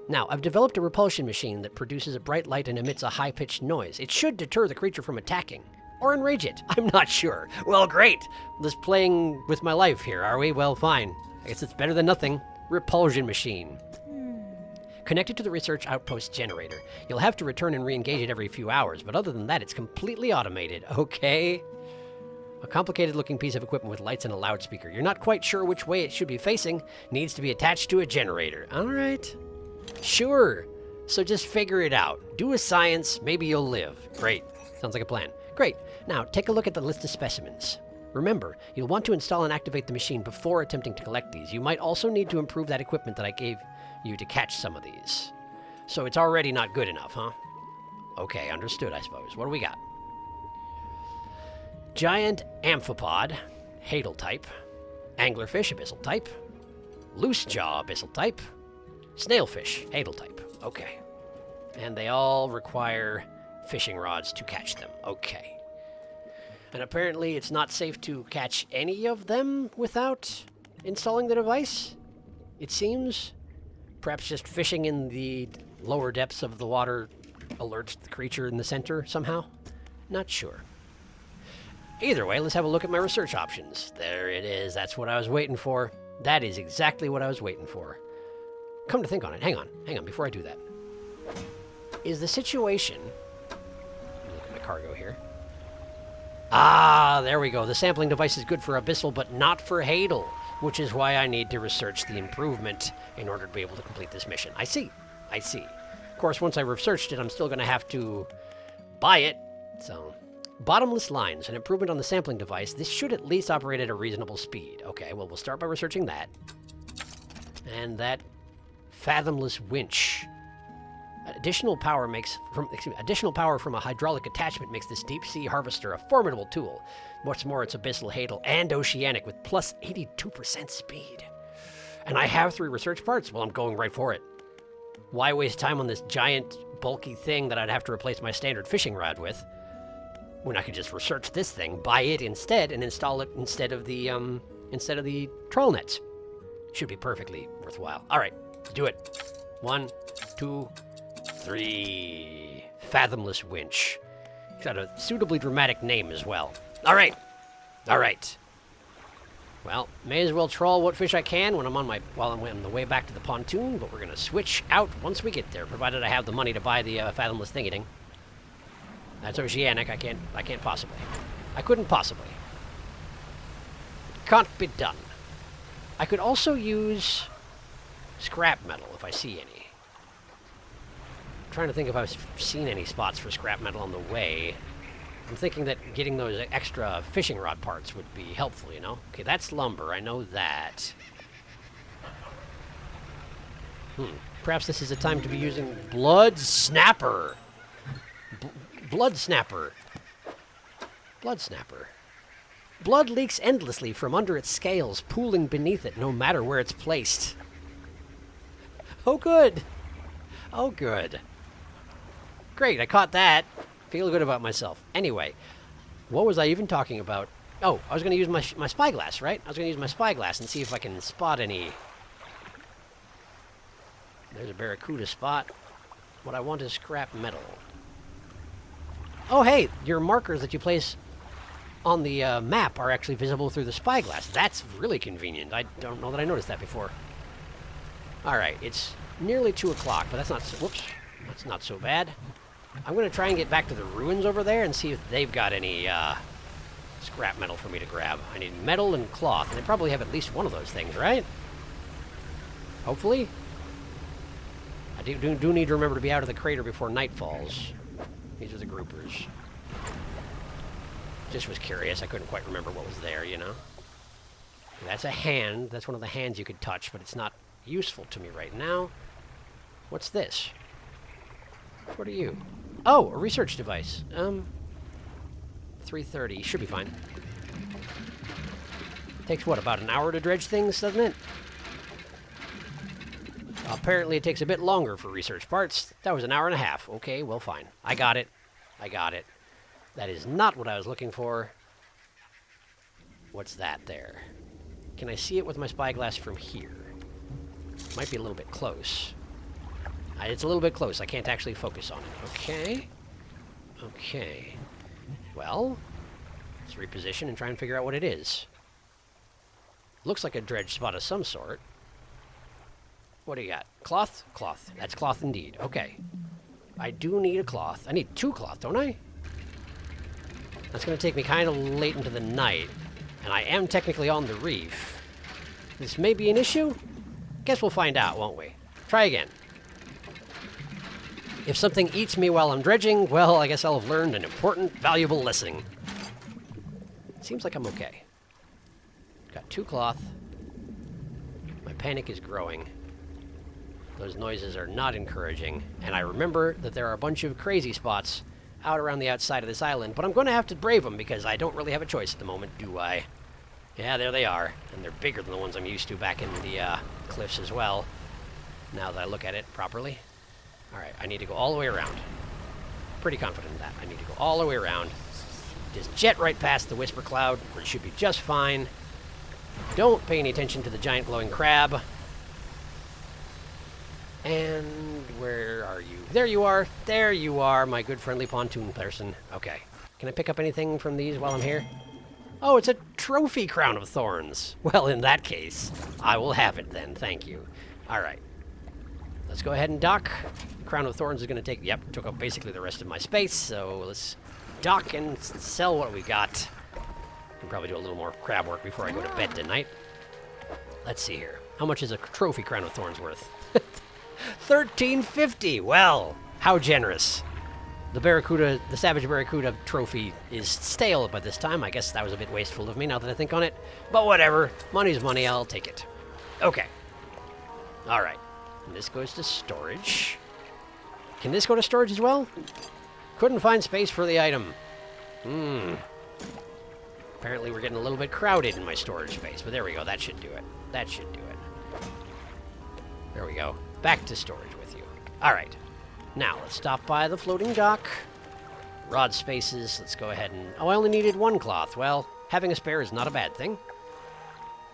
Now, I've developed a repulsion machine that produces a bright light and emits a high-pitched noise. It should deter the creature from attacking. Or enrage it. I'm not sure. Well, great. Just playing with my life here, are we? Well, fine. I guess it's better than nothing. Repulsion machine. Connected to the research outpost generator. You'll have to return and re-engage it every few hours, but other than that, it's completely automated. Okay. A complicated-looking piece of equipment with lights and a loudspeaker. You're not quite sure which way it should be facing. Needs to be attached to a generator. All right. Sure. So just figure it out. Do a science. Maybe you'll live. Great. Sounds like a plan. Great. Now, take a look at the list of specimens. Remember, you'll want to install and activate the machine before attempting to collect these. You might also need to improve that equipment that I gave you to catch some of these. So it's already not good enough, huh? Okay, understood, I suppose. What do we got? Giant amphipod, hadal type. Anglerfish, abyssal type. Loose jaw, abyssal type. Snailfish, hadal type. Okay. And they all require fishing rods to catch them. Okay. And apparently it's not safe to catch any of them without installing the device, it seems. Perhaps just fishing in the lower depths of the water alerts the creature in the center somehow? Not sure. Either way, let's have a look at my research options. There it is. That's what I was waiting for. That is exactly what I was waiting for. Come to think on it. Hang on, before I do that. Is the situation... Look at my cargo here. Ah, there we go. The sampling device is good for abyssal, but not for hadal, which is why I need to research the improvement in order to be able to complete this mission. I see. Of course, once I've researched it, I'm still going to have to buy it. So, bottomless lines, an improvement on the sampling device. This should at least operate at a reasonable speed. Okay, well, we'll start by researching that. And that fathomless winch. Additional power from a hydraulic attachment makes this deep-sea harvester a formidable tool. What's more, it's abyssal, hadal, and oceanic with plus 82% speed. And I have 3 research parts. Well, I'm going right for it. Why waste time on this giant, bulky thing that I'd have to replace my standard fishing rod with, when I could just research this thing, buy it instead, and install it instead of the trawl nets? Should be perfectly worthwhile. All right, let's do it. 1, 2, 3. Fathomless winch. It's got a suitably dramatic name as well. All right. Well, may as well trawl what fish I can while I'm on the way back to the pontoon, but we're going to switch out once we get there, provided I have the money to buy the fathomless thingy-ding. That's oceanic. I can't possibly. I couldn't possibly. Can't be done. I could also use scrap metal if I see any. Trying to think if I've seen any spots for scrap metal on the way. I'm thinking that getting those extra fishing rod parts would be helpful, you know? Okay, that's lumber. I know that. Perhaps this is a time to be using blood snapper. Blood snapper. Blood leaks endlessly from under its scales, pooling beneath it, no matter where it's placed. Oh, good. Great, I caught that. Feel good about myself. Anyway, what was I even talking about? Oh, I was going to use my spyglass, right? I was going to use my spyglass and see if I can spot any. There's a barracuda spot. What I want is scrap metal. Oh, hey, your markers that you place on the map are actually visible through the spyglass. That's really convenient. I don't know that I noticed that before. All right, it's nearly 2 o'clock, but that's not so bad. I'm going to try and get back to the ruins over there and see if they've got any scrap metal for me to grab. I need metal and cloth, and they probably have at least one of those things, right? Hopefully. I do need to remember to be out of the crater before night falls. These are the groupers. Just was curious. I couldn't quite remember what was there, you know? That's a hand. That's one of the hands you could touch, but it's not useful to me right now. What's this? What are you? Oh, a research device. 330. Should be fine. Takes, what, about an hour to dredge things, doesn't it? Apparently it takes a bit longer for research parts. That was an hour and a half. Okay, well, fine. I got it. I got it. That is not what I was looking for. What's that there? Can I see it with my spyglass from here? Might be a little bit close. It's a little bit close. I can't actually focus on it. Okay. Okay. Well, let's reposition and try and figure out what it is. Looks like a dredge spot of some sort. What do you got? Cloth? Cloth. That's cloth indeed. Okay. I do need a cloth. I need 2 cloth, don't I? That's going to take me kind of late into the night. And I am technically on the reef. This may be an issue? Guess we'll find out, won't we? Try again. If something eats me while I'm dredging, well, I guess I'll have learned an important, valuable lesson. Seems like I'm okay. Got 2 cloth. My panic is growing. Those noises are not encouraging. And I remember that there are a bunch of crazy spots out around the outside of this island, but I'm going to have to brave them because I don't really have a choice at the moment, do I? Yeah, there they are. And they're bigger than the ones I'm used to back in the cliffs as well, now that I look at it properly. Alright, I need to go all the way around. Pretty confident in that. I need to go all the way around. Just jet right past the whisper cloud, where it should be just fine. Don't pay any attention to the giant glowing crab. And where are you? There you are! There you are, my good friendly pontoon person. Okay. Can I pick up anything from these while I'm here? Oh, it's a trophy crown of thorns. Well, in that case, I will have it then. Thank you. Alright. Let's go ahead and dock. Crown of Thorns is going to take... Yep, took up basically the rest of my space, so let's dock and sell what we got. Can probably do a little more crab work before I go to bed tonight. Let's see here. How much is a trophy Crown of Thorns worth? $13.50! Well, how generous. The Barracuda, the Savage Barracuda trophy is stale by this time. I guess that was a bit wasteful of me now that I think on it. But whatever. Money's money. I'll take it. Okay. Alright. And this goes to storage. Can this go to storage as well? Couldn't find space for the item. Apparently we're getting a little bit crowded in my storage space, but there we go. That should do it. That should do it. There we go. Back to storage with you. Alright. Now, let's stop by the floating dock. Rod spaces. Let's go ahead and... Oh, I only needed 1 cloth. Well, having a spare is not a bad thing.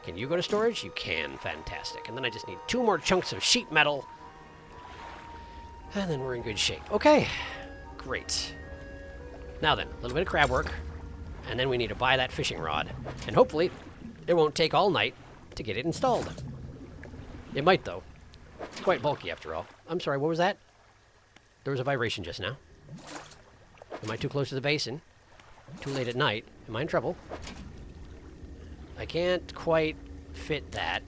Can you go to storage? You can. Fantastic. And then I just need 2 more chunks of sheet metal. And then we're in good shape. Okay. Great. Now then, a little bit of crab work. And then we need to buy that fishing rod. And hopefully, it won't take all night to get it installed. It might, though. It's quite bulky, after all. I'm sorry, what was that? There was a vibration just now. Am I too close to the basin? Too late at night? Am I in trouble? I can't quite fit that.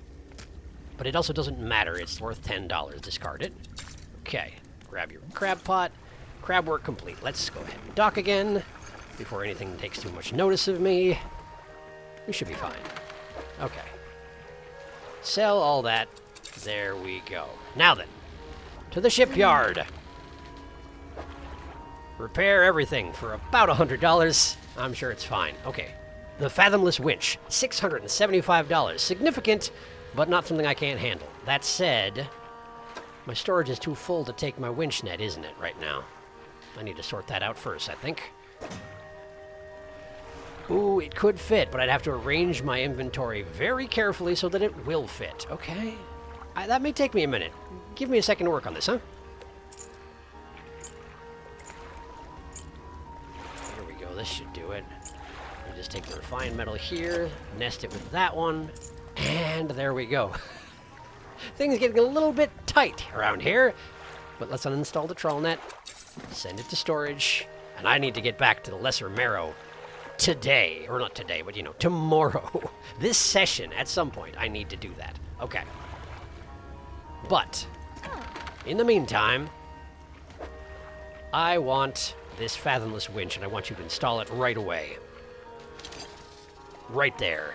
But it also doesn't matter. It's worth $10. Discard it. Okay. Grab your crab pot. Crab work complete. Let's go ahead and dock again before anything takes too much notice of me. We should be fine. Okay. Sell all that. There we go. Now then, to the shipyard. Repair everything for about $100. I'm sure it's fine. Okay. The Fathomless Winch, $675. Significant, but not something I can't handle. That said, my storage is too full to take my winch net, isn't it, right now? I need to sort that out first, I think. Ooh, it could fit, but I'd have to arrange my inventory very carefully so that it will fit. Okay. That may take me a minute. Give me a second to work on this, huh? Here we go. This should do it. I just take the refined metal here, nest it with that one, and there we go. Things getting a little bit tight around here, but let's uninstall the trawl net, send it to storage, and I need to get back to the Lesser Marrow today. Or not today, but, you know, tomorrow. This session, at some point, I need to do that. Okay. But, in the meantime, I want this Fathomless Winch, and I want you to install it right away. Right there.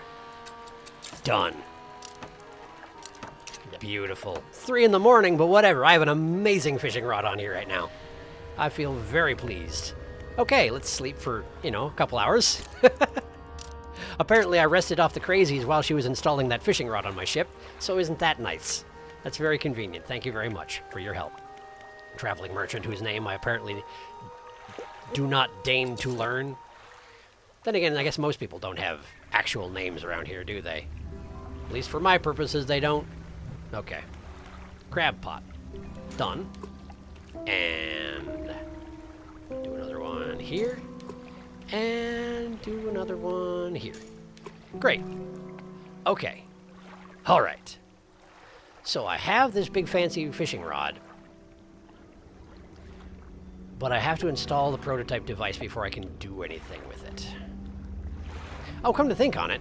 Done. Beautiful. 3 in the morning, but whatever. I have an amazing fishing rod on here right now. I feel very pleased. Okay, let's sleep for, a couple hours. Apparently I rested off the crazies while she was installing that fishing rod on my ship, so isn't that nice? That's very convenient. Thank you very much for your help. Traveling merchant whose name I apparently do not deign to learn. Then again, I guess most people don't have actual names around here, do they? At least for my purposes, they don't. Okay. Crab pot. Done. And do another one here. And do another one here. Great. Okay. All right. So I have this big fancy fishing rod. But I have to install the prototype device before I can do anything with it. Oh, come to think on it,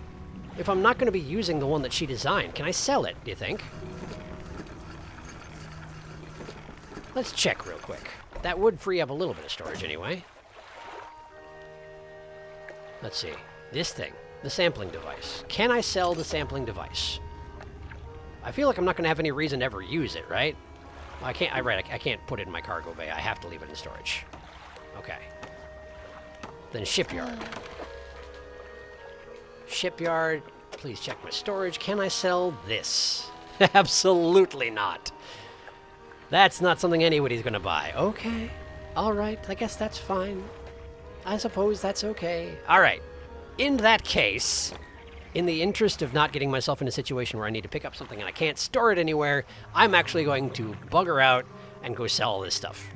if I'm not going to be using the one that she designed, can I sell it, do you think? Let's check real quick. That would free up a little bit of storage anyway. Let's see. This thing, the sampling device. Can I sell the sampling device? I feel like I'm not going to have any reason to ever use it, right? I can't put it in my cargo bay. I have to leave it in storage. Okay. Then shipyard. Shipyard, please check my storage. Can I sell this? Absolutely not. That's not something anybody's going to buy. Okay. All right. I guess that's fine. I suppose that's okay. All right. In that case, in the interest of not getting myself in a situation where I need to pick up something and I can't store it anywhere, I'm actually going to bugger out and go sell all this stuff.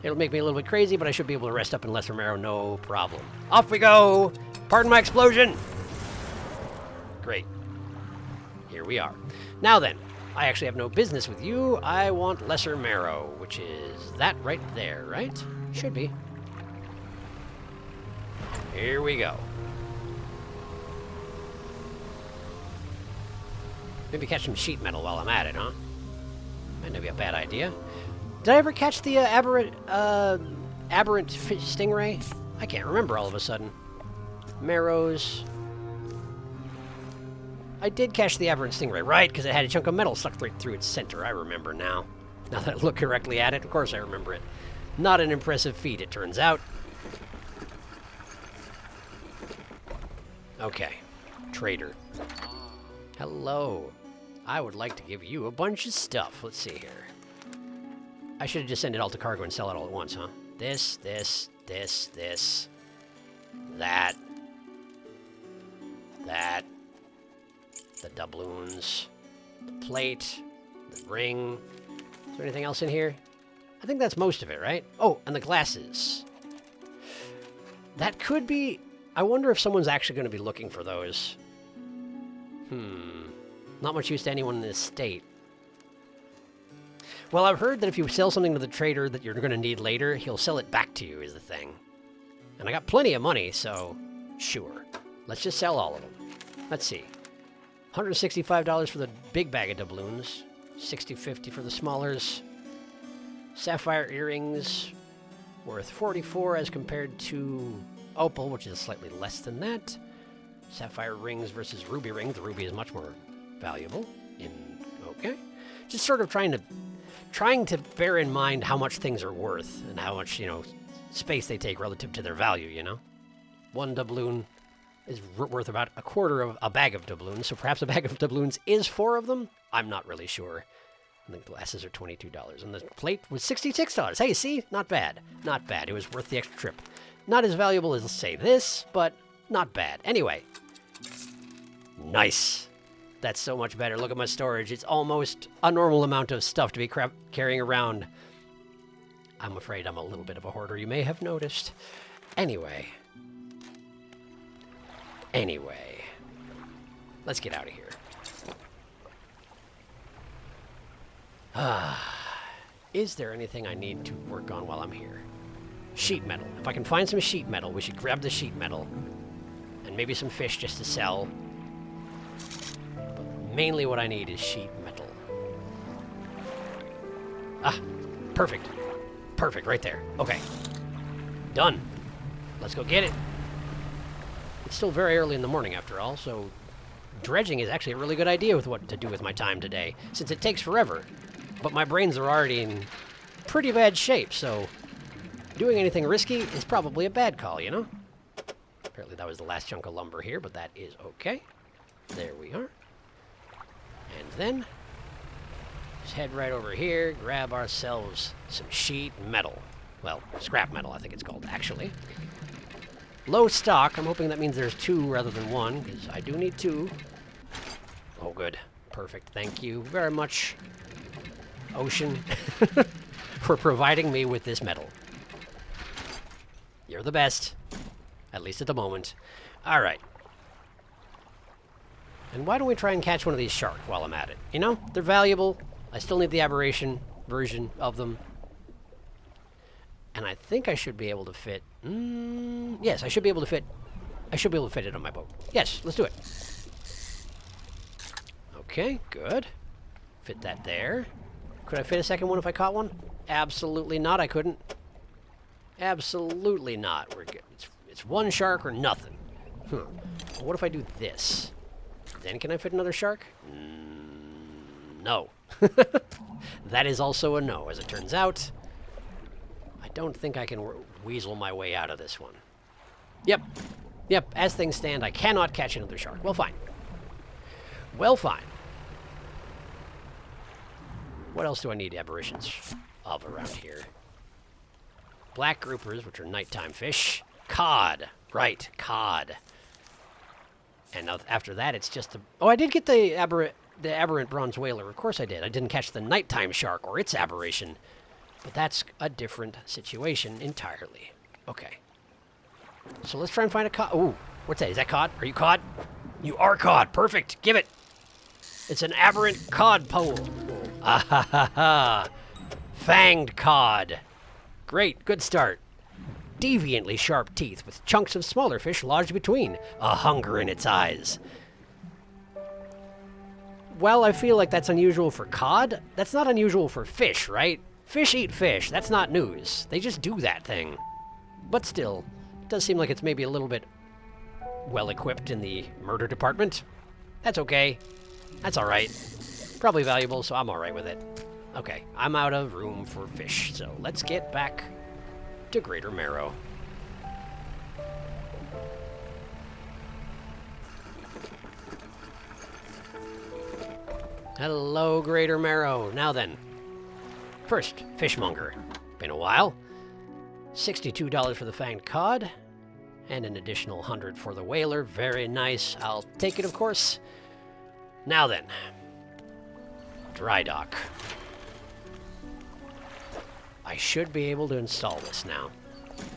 It'll make me a little bit crazy, but I should be able to rest up in Lesser Marrow, no problem. Off we go! Pardon my explosion! Great. Here we are. Now then, I actually have no business with you. I want Lesser Marrow, which is that right there, right? Should be. Here we go. Maybe catch some sheet metal while I'm at it, huh? Might not be a bad idea. Did I ever catch the aberrant stingray? I can't remember all of a sudden. Marrows. I did catch the aberrant stingray, right? Because it had a chunk of metal stuck right through its center. I remember now. Now that I look correctly at it, of course I remember it. Not an impressive feat, it turns out. Okay. Trader. Hello. I would like to give you a bunch of stuff. Let's see here. I should have just sent it all to cargo and sell it all at once, huh? This. That. The doubloons. The plate. The ring. Is there anything else in here? I think that's most of it, right? Oh, and the glasses. That could be... I wonder if someone's actually going to be looking for those. Not much use to anyone in this state. Well, I've heard that if you sell something to the trader that you're going to need later, he'll sell it back to you, is the thing. And I got plenty of money, so sure. Let's just sell all of them. Let's see. $165 for the big bag of doubloons. $60.50 for the smallers. Sapphire earrings worth $44 as compared to opal, which is slightly less than that. Sapphire rings versus ruby rings. The ruby is much more valuable. Okay. Just sort of trying to bear in mind how much things are worth and how much, space they take relative to their value, One doubloon is worth about a quarter of a bag of doubloons, so perhaps a bag of doubloons is 4 of them? I'm not really sure. And the glasses are $22, and the plate was $66. Hey, see? Not bad. Not bad. It was worth the extra trip. Not as valuable as, say, this, but not bad. Anyway. Nice. That's so much better. Look at my storage. It's almost a normal amount of stuff to be carrying around. I'm afraid I'm a little bit of a hoarder. You may have noticed. Anyway. Let's get out of here. Is there anything I need to work on while I'm here? Sheet metal. If I can find some sheet metal, we should grab the sheet metal. And maybe some fish just to sell. But mainly what I need is sheet metal. Perfect. Perfect, right there. Okay. Done. Let's go get it. It's still very early in the morning after all, so dredging is actually a really good idea with what to do with my time today, since it takes forever. But my brains are already in pretty bad shape, so doing anything risky is probably a bad call, you know? Apparently that was the last chunk of lumber here, but that is okay. There we are. And then, just head right over here, grab ourselves some sheet metal. Well, scrap metal, I think it's called, actually. Low stock. I'm hoping that means there's 2 rather than 1, because I do need 2. Oh, good. Perfect. Thank you very much, Ocean, for providing me with this metal. You're the best, at least at the moment. All right. And why don't we try and catch one of these sharks while I'm at it? You know, they're valuable. I still need the aberration version of them. And I think I should be able to fit... yes, I should be able to fit... I should be able to fit it on my boat. Yes, let's do it. Okay, good. Fit that there. Could I fit a second one if I caught one? Absolutely not, I couldn't. Absolutely not. We're good. It's one shark or nothing. Well, what if I do this? Then can I fit another shark? No. That is also a no, as it turns out. I don't think I can weasel my way out of this one. Yep. Yep, as things stand, I cannot catch another shark. Well, fine. Well, fine. What else do I need aberrations of around here? Black groupers, which are nighttime fish. Cod. Right, cod. And after that, it's just a... Oh, I did get the aberrant bronze whaler. Of course I did. I didn't catch the nighttime shark or its aberration. But that's a different situation entirely. Okay. So let's try and find a cod. Ooh, what's that? Is that cod? Are you cod? You are cod. Perfect. Give it. It's an aberrant cod pole. Ah ha ha ha. Fanged cod. Great. Good start. Deviantly sharp teeth with chunks of smaller fish lodged between. A hunger in its eyes. Well, I feel like that's unusual for cod. That's not unusual for fish, right? Fish eat fish. That's not news. They just do that thing. But still, it does seem like it's maybe a little bit well-equipped in the murder department. That's okay. That's all right. Probably valuable, so I'm all right with it. Okay, I'm out of room for fish, so let's get back to Greater Marrow. Hello, Greater Marrow. Now then. First, fishmonger. Been a while. $62 for the fanged cod. And an additional 100 for the whaler. Very nice. I'll take it, of course. Now then. Dry dock. I should be able to install this now.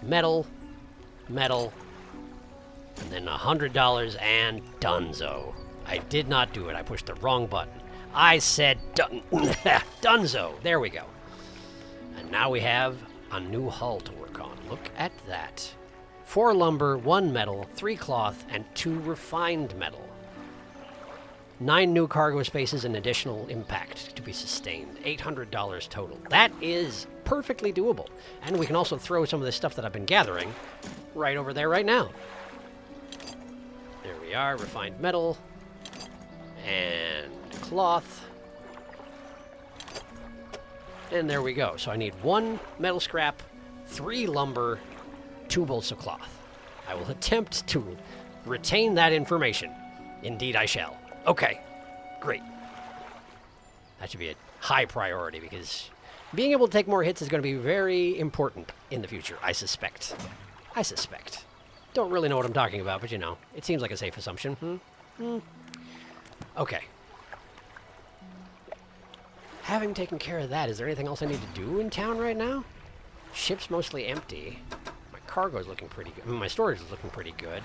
Metal. Metal. And then $100 and donezo. I did not do it. I pushed the wrong button. I said donezo. There we go. And now we have a new hull to work on. Look at that. 4 lumber, 1 metal, 3 cloth, and 2 refined metal. 9 new cargo spaces and additional impact to be sustained. $800 total. That is perfectly doable. And we can also throw some of this stuff that I've been gathering right over there right now. There we are, refined metal. And cloth. And there we go. So I need 1 metal scrap, 3 lumber, 2 bolts of cloth. I will attempt to retain that information. Indeed I shall. Okay, great. That should be a high priority because being able to take more hits is going to be very important in the future, I suspect. I suspect. Don't really know what I'm talking about, but you know, it seems like a safe assumption. Okay. Having taken care of that, is there anything else I need to do in town right now? Ship's mostly empty. My cargo's looking pretty good. I mean, my storage is looking pretty good.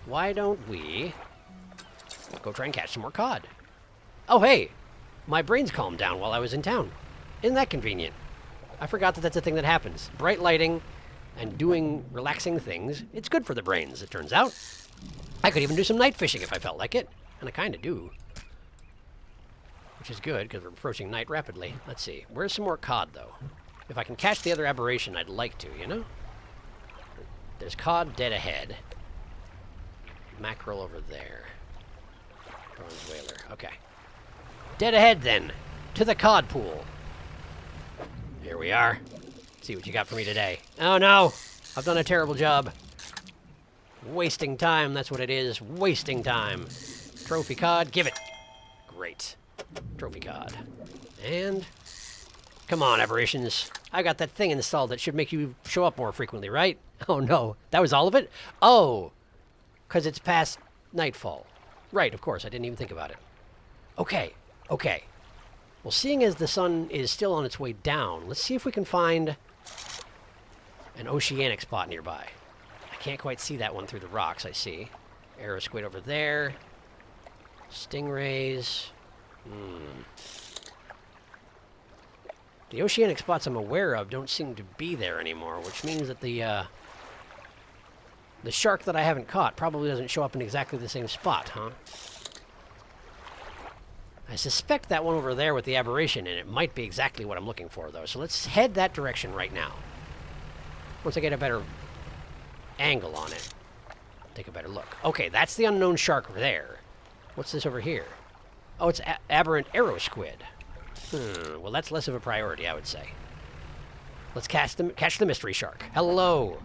Why don't we go try and catch some more cod? Oh, hey! My brains calmed down while I was in town. Isn't that convenient? I forgot that that's a thing that happens. Bright lighting and doing relaxing things, it's good for the brains, it turns out. I could even do some night fishing if I felt like it. And I kind of do. Which is good, because we're approaching night rapidly. Let's see. Where's some more cod, though? If I can catch the other aberration, I'd like to, you know? There's cod dead ahead. Mackerel over there. Bronze whaler. Okay. Dead ahead, then. To the cod pool. Here we are. See what you got for me today. Oh, no. I've done a terrible job. Wasting time, that's what it is. Wasting time. Trophy cod, give it. Great. Trophy cod. And... come on, aberrations. I got that thing installed that should make you show up more frequently, right? Oh, no. That was all of it? Oh. Because it's past nightfall. Right, of course. I didn't even think about it. Okay. Okay. Well, seeing as the sun is still on its way down, let's see if we can find an oceanic spot nearby. I can't quite see that one through the rocks, I see. Arrow squid over there. Stingrays. The oceanic spots I'm aware of don't seem to be there anymore, which means that the shark that I haven't caught probably doesn't show up in exactly the same spot, huh? I suspect that one over there with the aberration in it might be exactly what I'm looking for, though. So let's head that direction right now. Once I get a better angle on it, take a better look. Okay, that's the unknown shark over there. What's this over here? Oh, it's aberrant arrow squid. Well, that's less of a priority, I would say. Let's catch the mystery shark. Hello.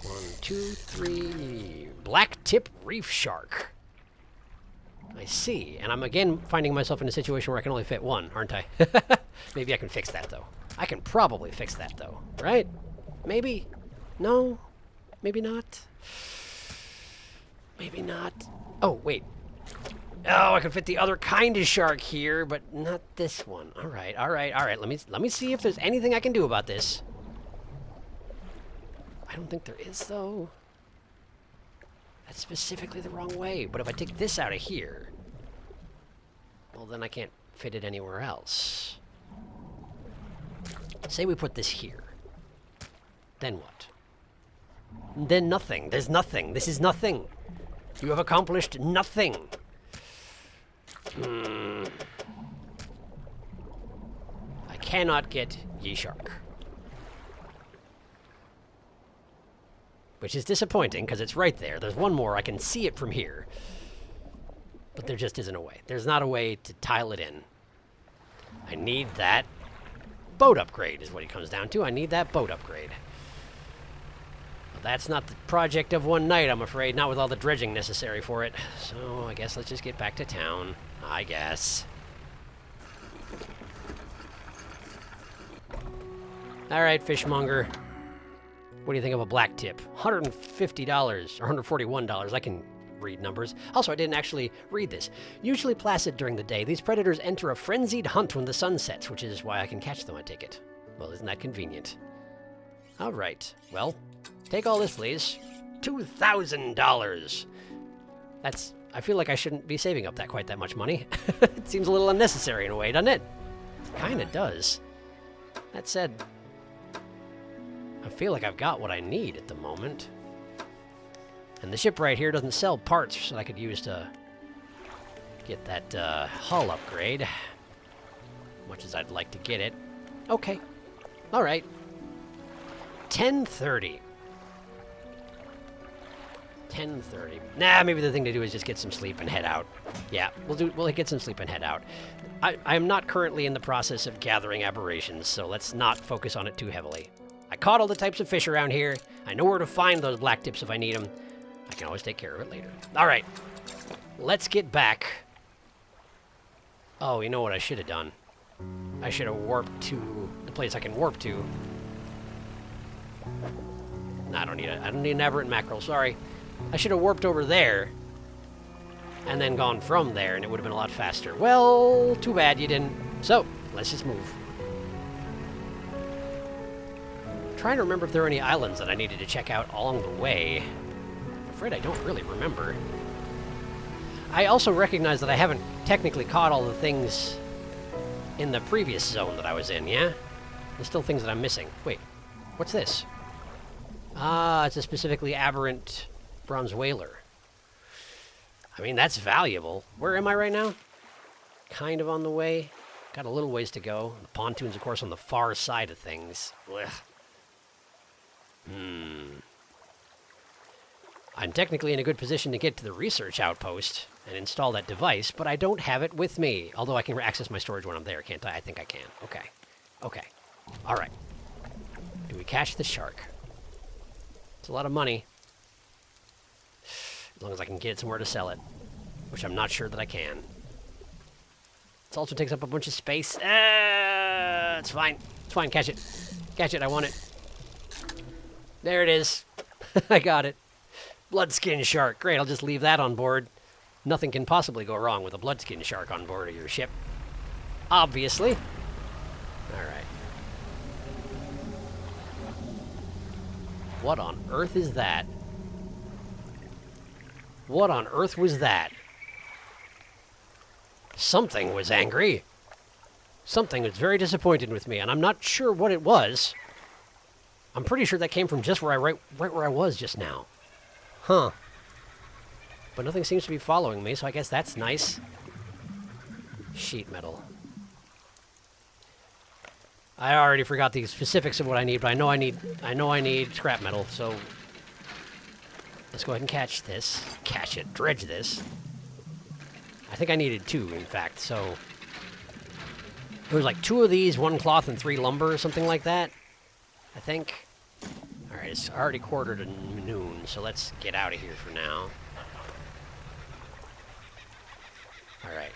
1, 2, 3. Black tip reef shark. I see. And I'm again finding myself in a situation where I can only fit one, aren't I? Maybe I can fix that, though. I can probably fix that, though. Right? Maybe? No? Maybe not? Maybe not. Oh, wait. Oh, I can fit the other kind of shark here, but not this one. All right, all right, all right. Let me see if there's anything I can do about this. I don't think there is, though. That's specifically the wrong way. But if I take this out of here, well, then I can't fit it anywhere else. Say we put this here. Then what? Then nothing. There's nothing. This is nothing. You have accomplished nothing. I cannot get Ye Shark. Which is disappointing, because it's right there. There's one more. I can see it from here. But there just isn't a way. There's not a way to tile it in. I need that boat upgrade, is what it comes down to. I need that boat upgrade. Well, that's not the project of one night, I'm afraid. Not with all the dredging necessary for it. So I guess let's just get back to town. I guess. All right, fishmonger. What do you think of a black tip? $150 or $141. I can read numbers. Also, I didn't actually read this. Usually placid during the day, these predators enter a frenzied hunt when the sun sets, which is why I can catch them, I take it. Well, isn't that convenient? All right. Well, take all this, please. $2,000. That's... I feel like I shouldn't be saving up quite that much money. It seems a little unnecessary in a way, doesn't it? Kinda does. That said, I feel like I've got what I need at the moment. And the ship right here doesn't sell parts that I could use to get that hull upgrade. Much as I'd like to get it. Okay. All right. 10:30. 10:30. Nah, maybe the thing to do is just get some sleep and head out. Yeah, we'll get some sleep and head out. I am not currently in the process of gathering aberrations, so let's not focus on it too heavily. I caught all the types of fish around here. I know where to find those black tips if I need them. I can always take care of it later. All right, let's get back. Oh, you know what I should have done? I should have warped to the place I can warp to. No, I don't need an aberrant mackerel, sorry. I should have warped over there and then gone from there, and it would have been a lot faster. Well, too bad you didn't. So, let's just move. I'm trying to remember if there were any islands that I needed to check out along the way. I'm afraid I don't really remember. I also recognize that I haven't technically caught all the things in the previous zone that I was in, yeah? There's still things that I'm missing. Wait, what's this? Ah, it's a specifically aberrant bronze whaler. I mean, that's valuable. Where am I right now? Kind of on the way. Got a little ways to go. The pontoon's, of course, on the far side of things. Ugh. I'm technically in a good position to get to the research outpost and install that device, but I don't have it with me. Although I can access my storage when I'm there, can't I? I think I can. Okay. Okay. All right. Do we catch the shark? It's a lot of money. As long as I can get somewhere to sell it, which I'm not sure that I can. It also takes up a bunch of space. It's fine. It's fine. Catch it. Catch it. I want it. There it is. I got it. Bloodskin shark. Great. I'll just leave that on board. Nothing can possibly go wrong with a bloodskin shark on board of your ship. Obviously. All right. What on earth is that? What on earth was that? Something was angry. Something was very disappointed with me, and I'm not sure what it was. I'm pretty sure that came from just where right where I was just now. Huh. But nothing seems to be following me, so I guess that's nice. Sheet metal. I already forgot the specifics of what I need, but I know I need scrap metal, so let's go ahead and catch this. Catch it. Dredge this. I think I needed 2, in fact, so it was like 2 of these, 1 cloth, and 3 lumber, or something like that, I think. Alright, it's already quarter to noon, so let's get out of here for now. Alright.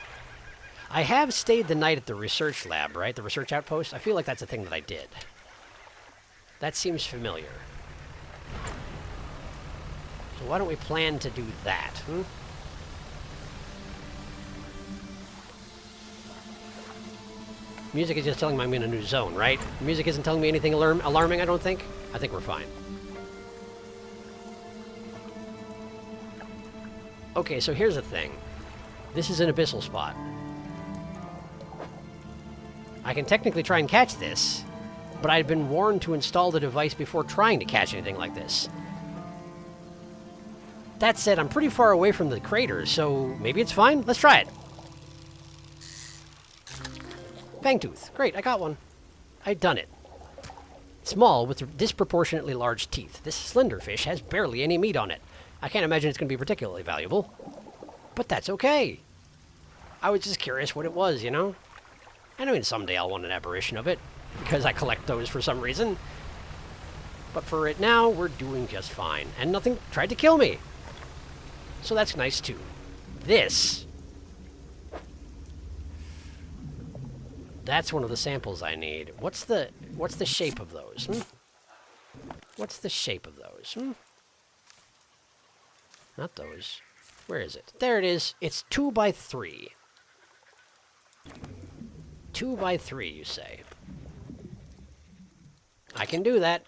I have stayed the night at the research lab, right? The research outpost? I feel like that's a thing that I did. That seems familiar. So why don't we plan to do that, Music is just telling me I'm in a new zone, right? Music isn't telling me anything alarming, I don't think. I think we're fine. Okay, so here's the thing. This is an abyssal spot. I can technically try and catch this, but I'd been warned to install the device before trying to catch anything like this. That said, I'm pretty far away from the crater, so maybe it's fine. Let's try it. Fangtooth. Great, I got one. I'd done it. Small, with disproportionately large teeth. This slender fish has barely any meat on it. I can't imagine it's going to be particularly valuable. But that's okay. I was just curious what it was, you know? I mean, someday I'll want an aberration of it, because I collect those for some reason. But for it now, we're doing just fine. And nothing tried to kill me. So that's nice, too. This... That's one of the samples I need. What's the shape of those? What's the shape of those? Not those. Where is it? There it is. It's 2 by 3. 2 by 3, you say? I can do that.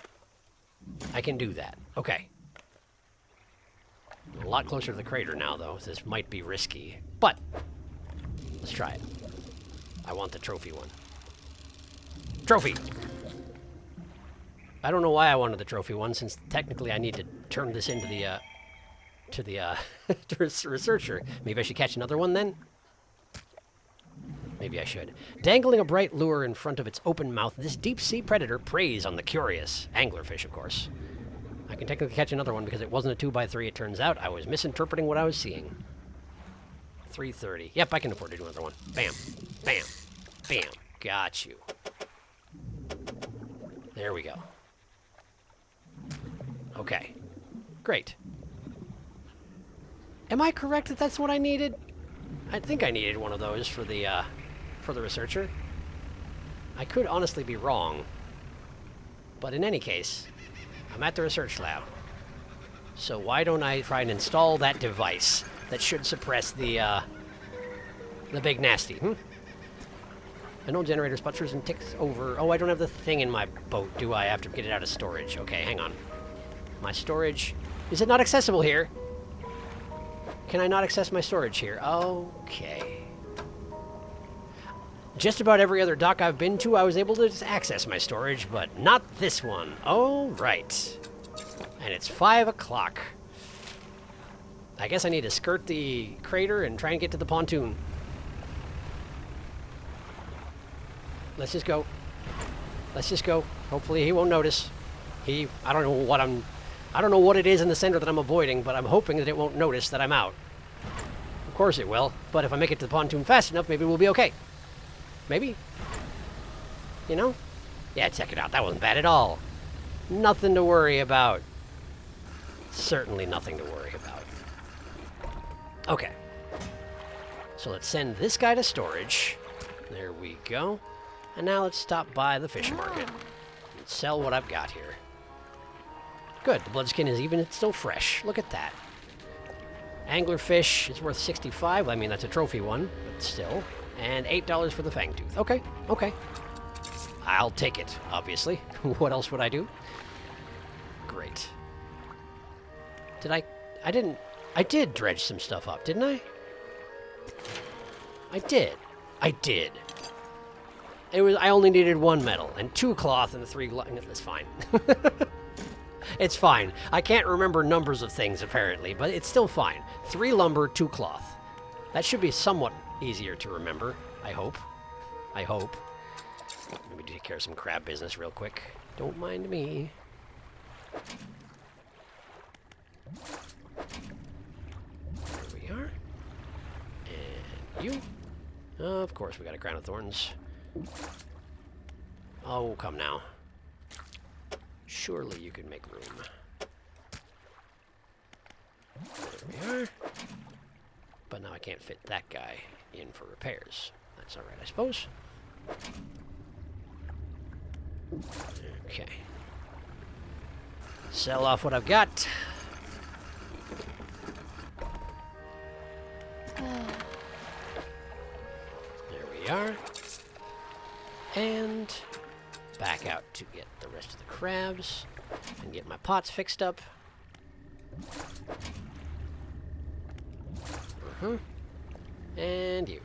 I can do that. Okay. A lot closer to the crater now, though. This might be risky. But, let's try it. I want the trophy one. Trophy! I don't know why I wanted the trophy one, since technically I need to turn this into the, to the researcher. Maybe I should catch another one then? Maybe I should. Dangling a bright lure in front of its open mouth, this deep-sea predator preys on the curious. Anglerfish, of course. I can technically catch another one because it wasn't a 2 by 3, it turns out. I was misinterpreting what I was seeing. 330. Yep, I can afford to do another one. Bam. Bam. Bam. Got you. There we go. Okay. Great. Am I correct that that's what I needed? I think I needed one of those for the researcher. I could honestly be wrong. But in any case, I'm at the research lab. So why don't I try and install that device that should suppress the big nasty, An old generator sputters and ticks over. Oh, I don't have the thing in my boat, do I? I have to get it out of storage. Okay, hang on. My storage... Is it not accessible here? Can I not access my storage here? Okay. Just about every other dock I've been to, I was able to just access my storage, but not this one. Oh, right. And it's 5 o'clock. I guess I need to skirt the crater and try and get to the pontoon. Let's just go. Let's just go. Hopefully he won't notice. I don't know what I'm I don't know what it is in the center that I'm avoiding, but I'm hoping that it won't notice that I'm out. Of course it will, but if I make it to the pontoon fast enough, maybe we'll be okay. Maybe? You know? Yeah, check it out. That wasn't bad at all. Nothing to worry about. Certainly nothing to worry about. Okay. So let's send this guy to storage. There we go. And now let's stop by the fish market and sell what I've got here. Good, the bloodskin is even, it's still fresh. Look at that. Anglerfish is worth 65. I mean, that's a trophy one, but still. And $8 for the fangtooth. Okay, okay. I'll take it, obviously. What else would I do? Great. I did dredge some stuff up, didn't I? I did. I only needed 1 metal and 2 cloth and 3 That's fine. It's fine. I can't remember numbers of things, apparently, but it's still fine. 3 lumber, 2 cloth. That should be somewhat easier to remember, I hope. Let me take care of some crab business real quick. Don't mind me. There we are. And you. Of course, we got a crown of thorns. Oh, come now. Surely you can make room. There we are. But now I can't fit that guy in for repairs. That's alright, I suppose. Okay. Sell off what I've got. There we are. And back out to get the rest of the crabs and get my pots fixed up. And you.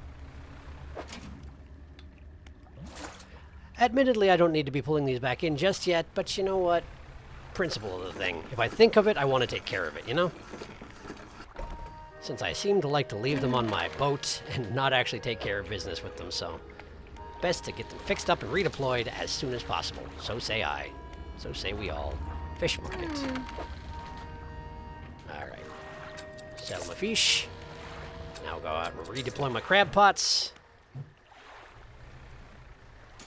Admittedly, I don't need to be pulling these back in just yet, but you know what? Principle of the thing. If I think of it, I want to take care of it, you know? Since I seem to like to leave them on my boat and not actually take care of business with them, so best to get them fixed up and redeployed as soon as possible. So say I. So say we all. Fish market. Alright. Sell my fish. Now go out and redeploy my crab pots.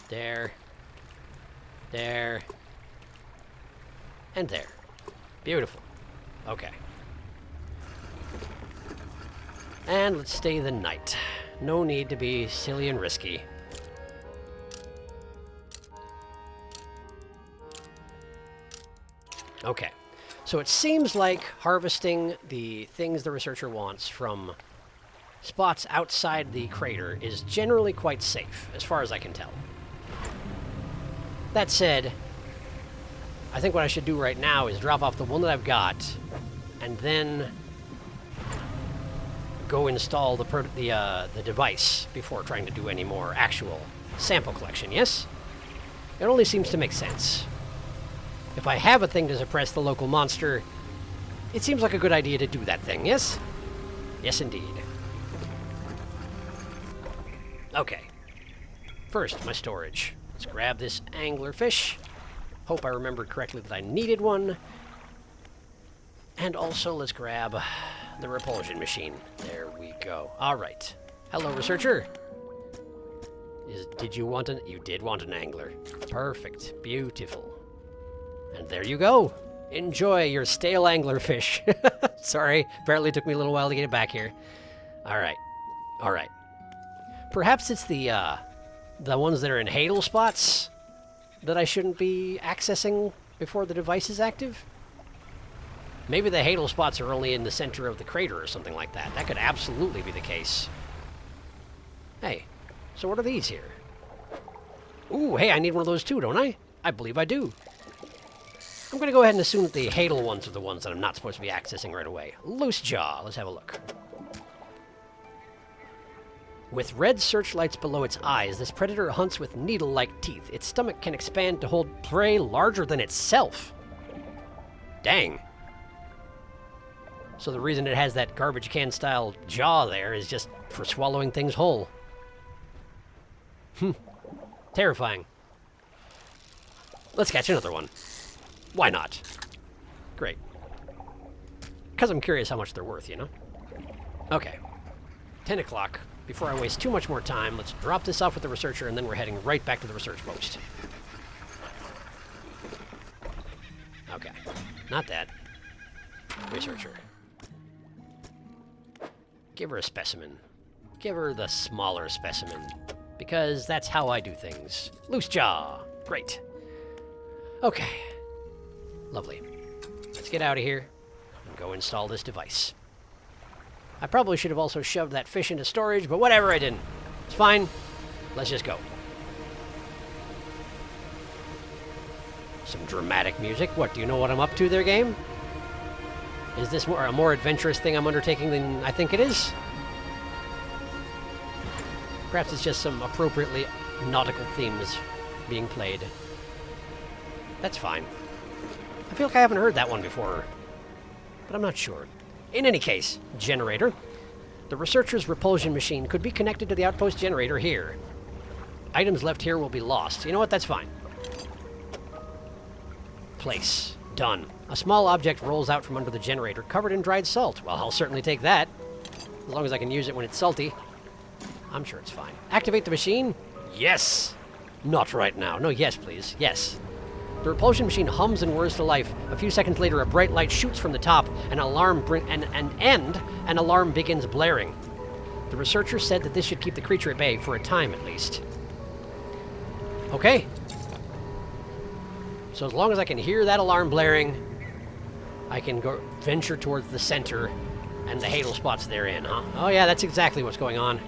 There. There. And there. Beautiful. Okay. And let's stay the night. No need to be silly and risky. Okay. So it seems like harvesting the things the researcher wants from spots outside the crater is generally quite safe, as far as I can tell. That said, I think what I should do right now is drop off the one that I've got, and then go install the device before trying to do any more actual sample collection, yes? It only seems to make sense. If I have a thing to suppress the local monster, it seems like a good idea to do that thing, yes? Yes, indeed. Okay. First, my storage. Let's grab this anglerfish. Hope I remembered correctly that I needed one. And also, let's grab the repulsion machine. There we go. All right. Hello, researcher. Did you want an... You did want an angler. Perfect. Beautiful. And there you go. Enjoy your stale anglerfish. Sorry. Apparently it took me a little while to get it back here. All right. All right. Perhaps it's the ones that are in hadal spots that I shouldn't be accessing before the device is active? Maybe the hadal spots are only in the center of the crater or something like that. That could absolutely be the case. Hey, so what are these here? Ooh, hey, I need one of those too, don't I? I believe I do. I'm going to go ahead and assume that the hadal ones are the ones that I'm not supposed to be accessing right away. Loose jaw. Let's have a look. With red searchlights below its eyes, this predator hunts with needle-like teeth. Its stomach can expand to hold prey larger than itself. Dang. So the reason it has that garbage can-style jaw there is just for swallowing things whole. Terrifying. Let's catch another one. Why not? Great. Because I'm curious how much they're worth, you know? Okay. 10 o'clock. Before I waste too much more time, let's drop this off with the researcher, and then we're heading right back to the research post. Okay. Not that. Researcher. Give her a specimen. Give her the smaller specimen. Because that's how I do things. Loose jaw. Great. Okay. Lovely. Let's get out of here and go install this device. I probably should have also shoved that fish into storage, but whatever, I didn't. It's fine. Let's just go. Some dramatic music. What, do you know what I'm up to there, game? Is this a more adventurous thing I'm undertaking than I think it is? Perhaps it's just some appropriately nautical themes being played. That's fine. I feel like I haven't heard that one before, but I'm not sure. In any case, generator. The researcher's repulsion machine could be connected to the outpost generator here. Items left here will be lost. You know what? That's fine. Place. Done. A small object rolls out from under the generator, covered in dried salt. Well, I'll certainly take that. As long as I can use it when it's salty. I'm sure it's fine. Activate the machine? Yes! Not right now. No, yes, please. Yes. The repulsion machine hums and whirs to life. A few seconds later, a bright light shoots from the top. An alarm an alarm begins blaring. The researcher said that this should keep the creature at bay for a time, at least. Okay. So as long as I can hear that alarm blaring, I can go venture towards the center and the Hadal spots therein, huh? Oh yeah, that's exactly what's going on.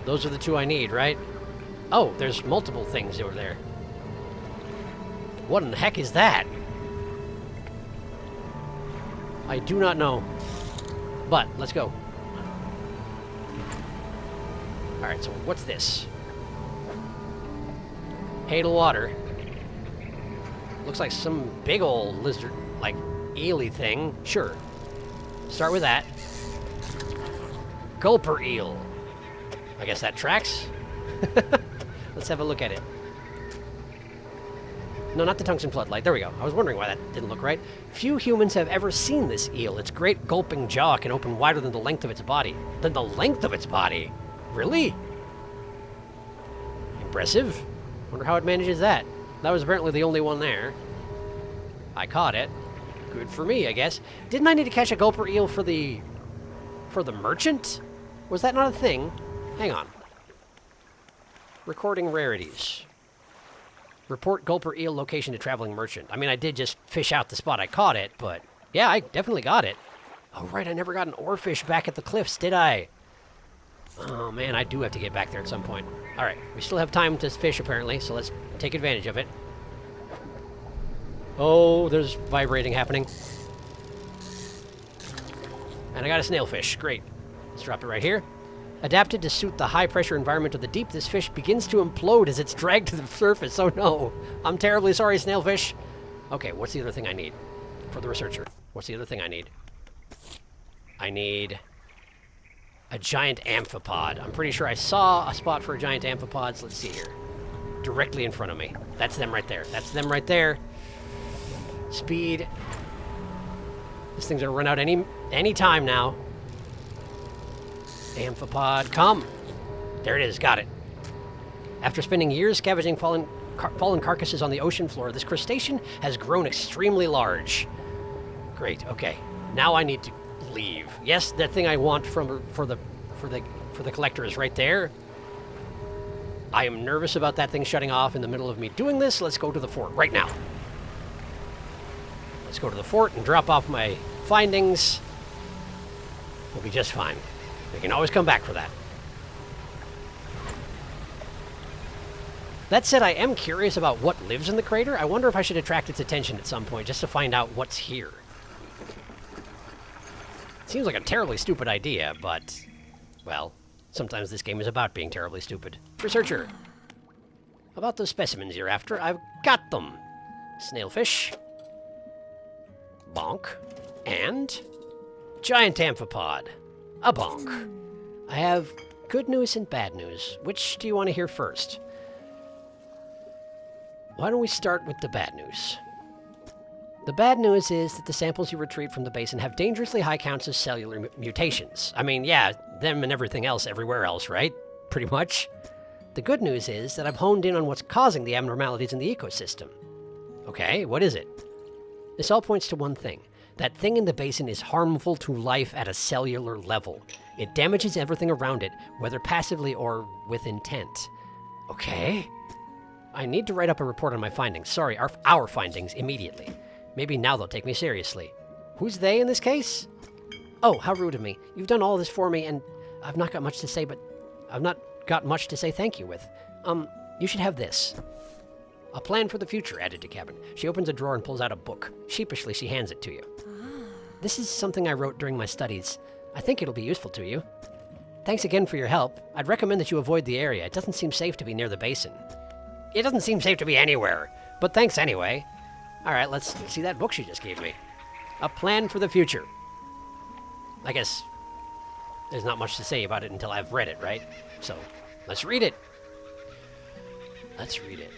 Those are the two I need, right? Oh, there's multiple things over there. What in the heck is that? I do not know. But, let's go. Alright, so what's this? Hadal water. Looks like some big old lizard, like, eel-y thing. Sure. Start with that. Gulper eel. I guess that tracks. Let's have a look at it. No, not the tungsten floodlight. There we go. I was wondering why that didn't look right. Few humans have ever seen this eel. Its great gulping jaw can open wider than the length of its body. Than the length of its body? Really? Impressive. Wonder how it manages that. That was apparently the only one there. I caught it. Good for me, I guess. Didn't I need to catch a gulper eel for the merchant? Was that not a thing? Hang on. Recording rarities. Report gulper eel location to traveling merchant. I mean, I did just fish out the spot I caught it, but yeah, I definitely got it. Oh, right, I never got an oarfish back at the cliffs, did I? Oh, man, I do have to get back there at some point. All right, we still have time to fish, apparently, so let's take advantage of it. Oh, there's vibrating happening. And I got a snailfish. Great. Let's drop it right here. Adapted to suit the high-pressure environment of the deep, this fish begins to implode as it's dragged to the surface. Oh, no. I'm terribly sorry, snailfish. Okay, what's the other thing I need for the researcher? What's the other thing I need? I need a giant amphipod. I'm pretty sure I saw a spot for giant amphipods. Let's see here. Directly in front of me. That's them right there. That's them right there. Speed. This thing's gonna run out any time now. Amphipod, come! There it is, got it. After spending years scavenging fallen carcasses on the ocean floor, this crustacean has grown extremely large. Great, okay. Now I need to leave. Yes, that thing I want for the collector is right there. I am nervous about that thing shutting off in the middle of me doing this. Let's go to the fort right now. Let's go to the fort and drop off my findings. We'll be just fine. We can always come back for that. That said, I am curious about what lives in the crater. I wonder if I should attract its attention at some point just to find out what's here. It seems like a terribly stupid idea, but, well, sometimes this game is about being terribly stupid. Researcher, about those specimens you're after, I've got them. Snailfish. Bonk. And giant amphipod. A bonk. I have good news and bad news. Which do you want to hear first? Why don't we start with the bad news? The bad news is that the samples you retrieve from the basin have dangerously high counts of cellular mutations. I mean, yeah, them and everything else everywhere else, right? Pretty much. The good news is that I've honed in on what's causing the abnormalities in the ecosystem. Okay, what is it? This all points to one thing. That thing in the basin is harmful to life at a cellular level. It damages everything around it, whether passively or with intent. Okay? I need to write up a report on my findings. Sorry, our findings immediately. Maybe now they'll take me seriously. Who's they in this case? Oh, how rude of me. You've done all this for me, and I've not got much to say, but I've not got much to say thank you with. You should have this. A plan for the future, added to Cabin. She opens a drawer and pulls out a book. Sheepishly, she hands it to you. This is something I wrote during my studies. I think it'll be useful to you. Thanks again for your help. I'd recommend that you avoid the area. It doesn't seem safe to be near the basin. It doesn't seem safe to be anywhere, but thanks anyway. All right, let's see that book she just gave me. A plan for the future. I guess there's not much to say about it until I've read it, right? So, let's read it. Let's read it.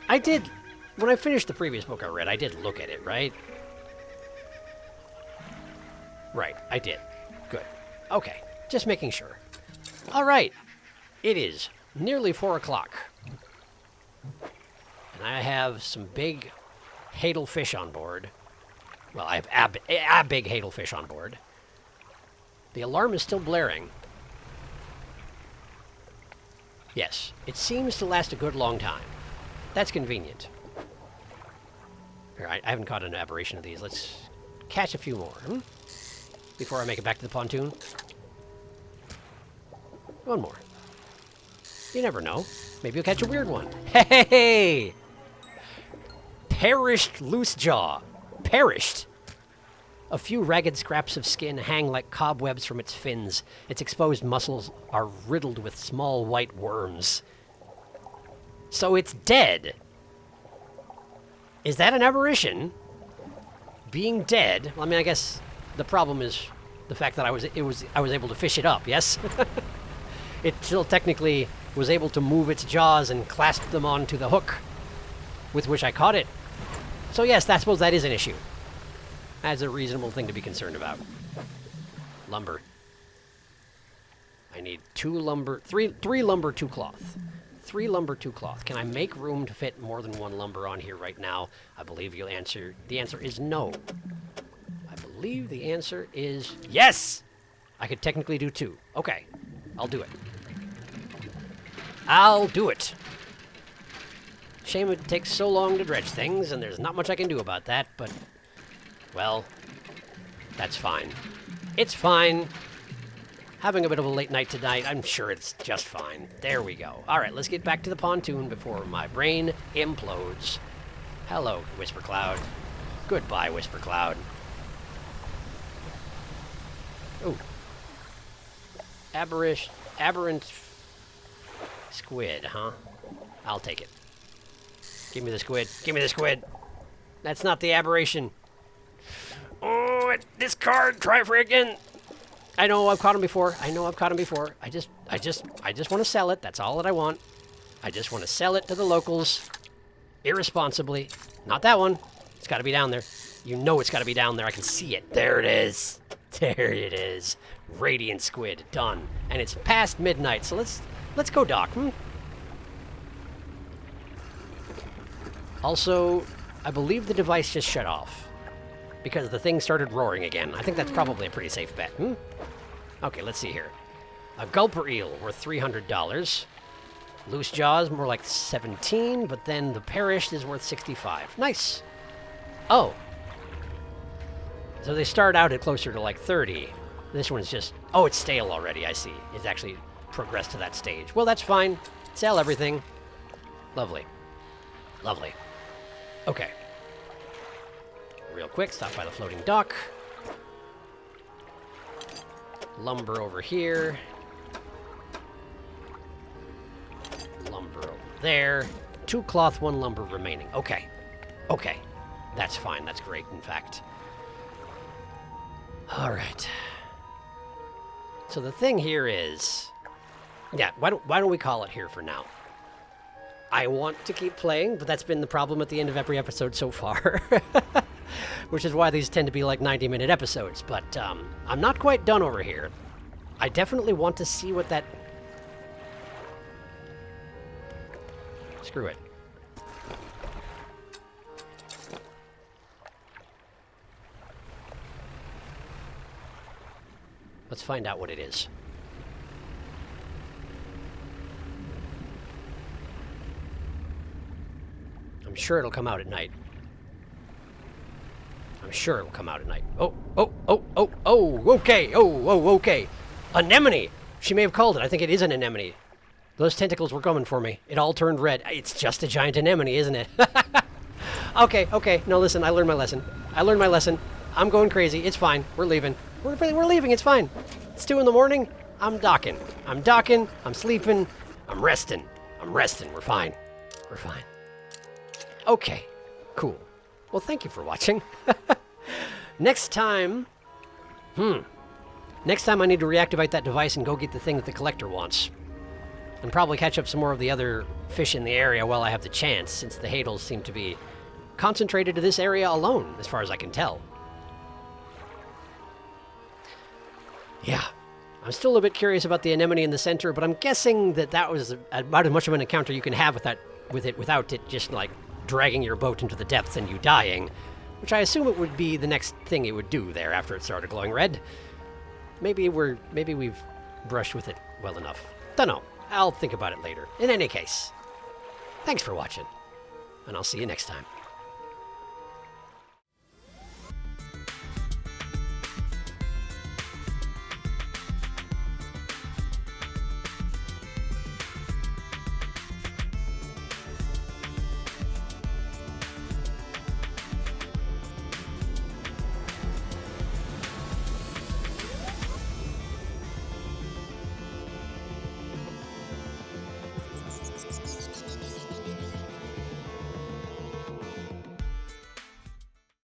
I did, when I finished the previous book I read, I did look at it, right? Right, I did. Good. Okay, just making sure. All right, it is nearly 4 o'clock. And I have some big hadelfish on board. Well, I have a big hadelfish on board. The alarm is still blaring. Yes, it seems to last a good long time. That's convenient. All right, I haven't caught an aberration of these. Let's catch a few more, before I make it back to the pontoon. One more. You never know. Maybe you'll catch a weird one. Hey! Perished loose jaw. Perished. A few ragged scraps of skin hang like cobwebs from its fins. Its exposed muscles are riddled with small white worms. So it's dead. Is that an aberration? Being dead? Well, I mean, I guess the problem is the fact that I was able to fish it up, yes? It still technically was able to move its jaws and clasp them onto the hook with which I caught it. So yes, I suppose that is an issue. That's a reasonable thing to be concerned about. Lumber. I need 3 lumber, 2 cloth. 3 lumber, 2 cloth. Can I make room to fit more than 1 lumber on here right now? I believe the answer is no. I believe the answer is yes! I could technically do 2. Okay, I'll do it. I'll do it. Shame it takes so long to dredge things, and there's not much I can do about that, but, well, that's fine. It's fine. Having a bit of a late night tonight, I'm sure it's just fine. There we go. All right, let's get back to the pontoon before my brain implodes. Hello, Whisper Cloud. Goodbye, Whisper Cloud. Ooh. Aberrant squid, huh? I'll take it. Give me the squid. Give me the squid. That's not the aberration. Oh, discard. Try for it again. I know I've caught him before. I just want to sell it. That's all that I want. I just want to sell it to the locals irresponsibly. Not that one. It's got to be down there. You know it's got to be down there. I can see it. There it is. There it is. Radiant squid. Done. And it's past midnight, so let's go dock. Also, I believe the device just shut off because the thing started roaring again. I think that's probably a pretty safe bet. Okay, let's see here. A gulper eel worth $300. Loose jaws more like 17, but then the perished is worth 65. Nice. Oh. So they start out at closer to like 30. This one's just, oh, it's stale already, I see. It's actually progressed to that stage. Well, that's fine. Sell everything. Lovely. Lovely. Okay. Real quick, stop by the floating dock. Lumber over here. Lumber over there. 2 cloth, 1 lumber remaining. Okay. Okay. That's fine. That's great, in fact. All right. So the thing here is... Yeah, why don't we call it here for now? I want to keep playing, but that's been the problem at the end of every episode so far. which is why these tend to be like 90-minute episodes. But I'm not quite done over here. I definitely want to see what that... Screw it. Let's find out what it is. I'm sure it'll come out at night. I'm sure it'll come out at night. Oh, okay. Okay. Anemone! She may have called it. I think it is an anemone. Those tentacles were coming for me. It all turned red. It's just a giant anemone, isn't it? Okay. No, listen, I learned my lesson. I'm going crazy. It's fine. We're leaving. We're leaving. It's fine. It's 2 in the morning. I'm docking. I'm sleeping. I'm resting. We're fine. Okay. Cool. Well, thank you for watching. Next time I need to reactivate that device and go get the thing that the collector wants. And probably catch up some more of the other fish in the area while I have the chance, since the hadals seem to be concentrated to this area alone, as far as I can tell. Yeah. I'm still a bit curious about the anemone in the center, but I'm guessing that was about as much of an encounter you can have with it without it just, like, dragging your boat into the depths and you dying, which I assume it would be the next thing it would do there after it started glowing red. Maybe we've brushed with it well enough. Dunno. I'll think about it later. In any case, thanks for watching, and I'll see you next time.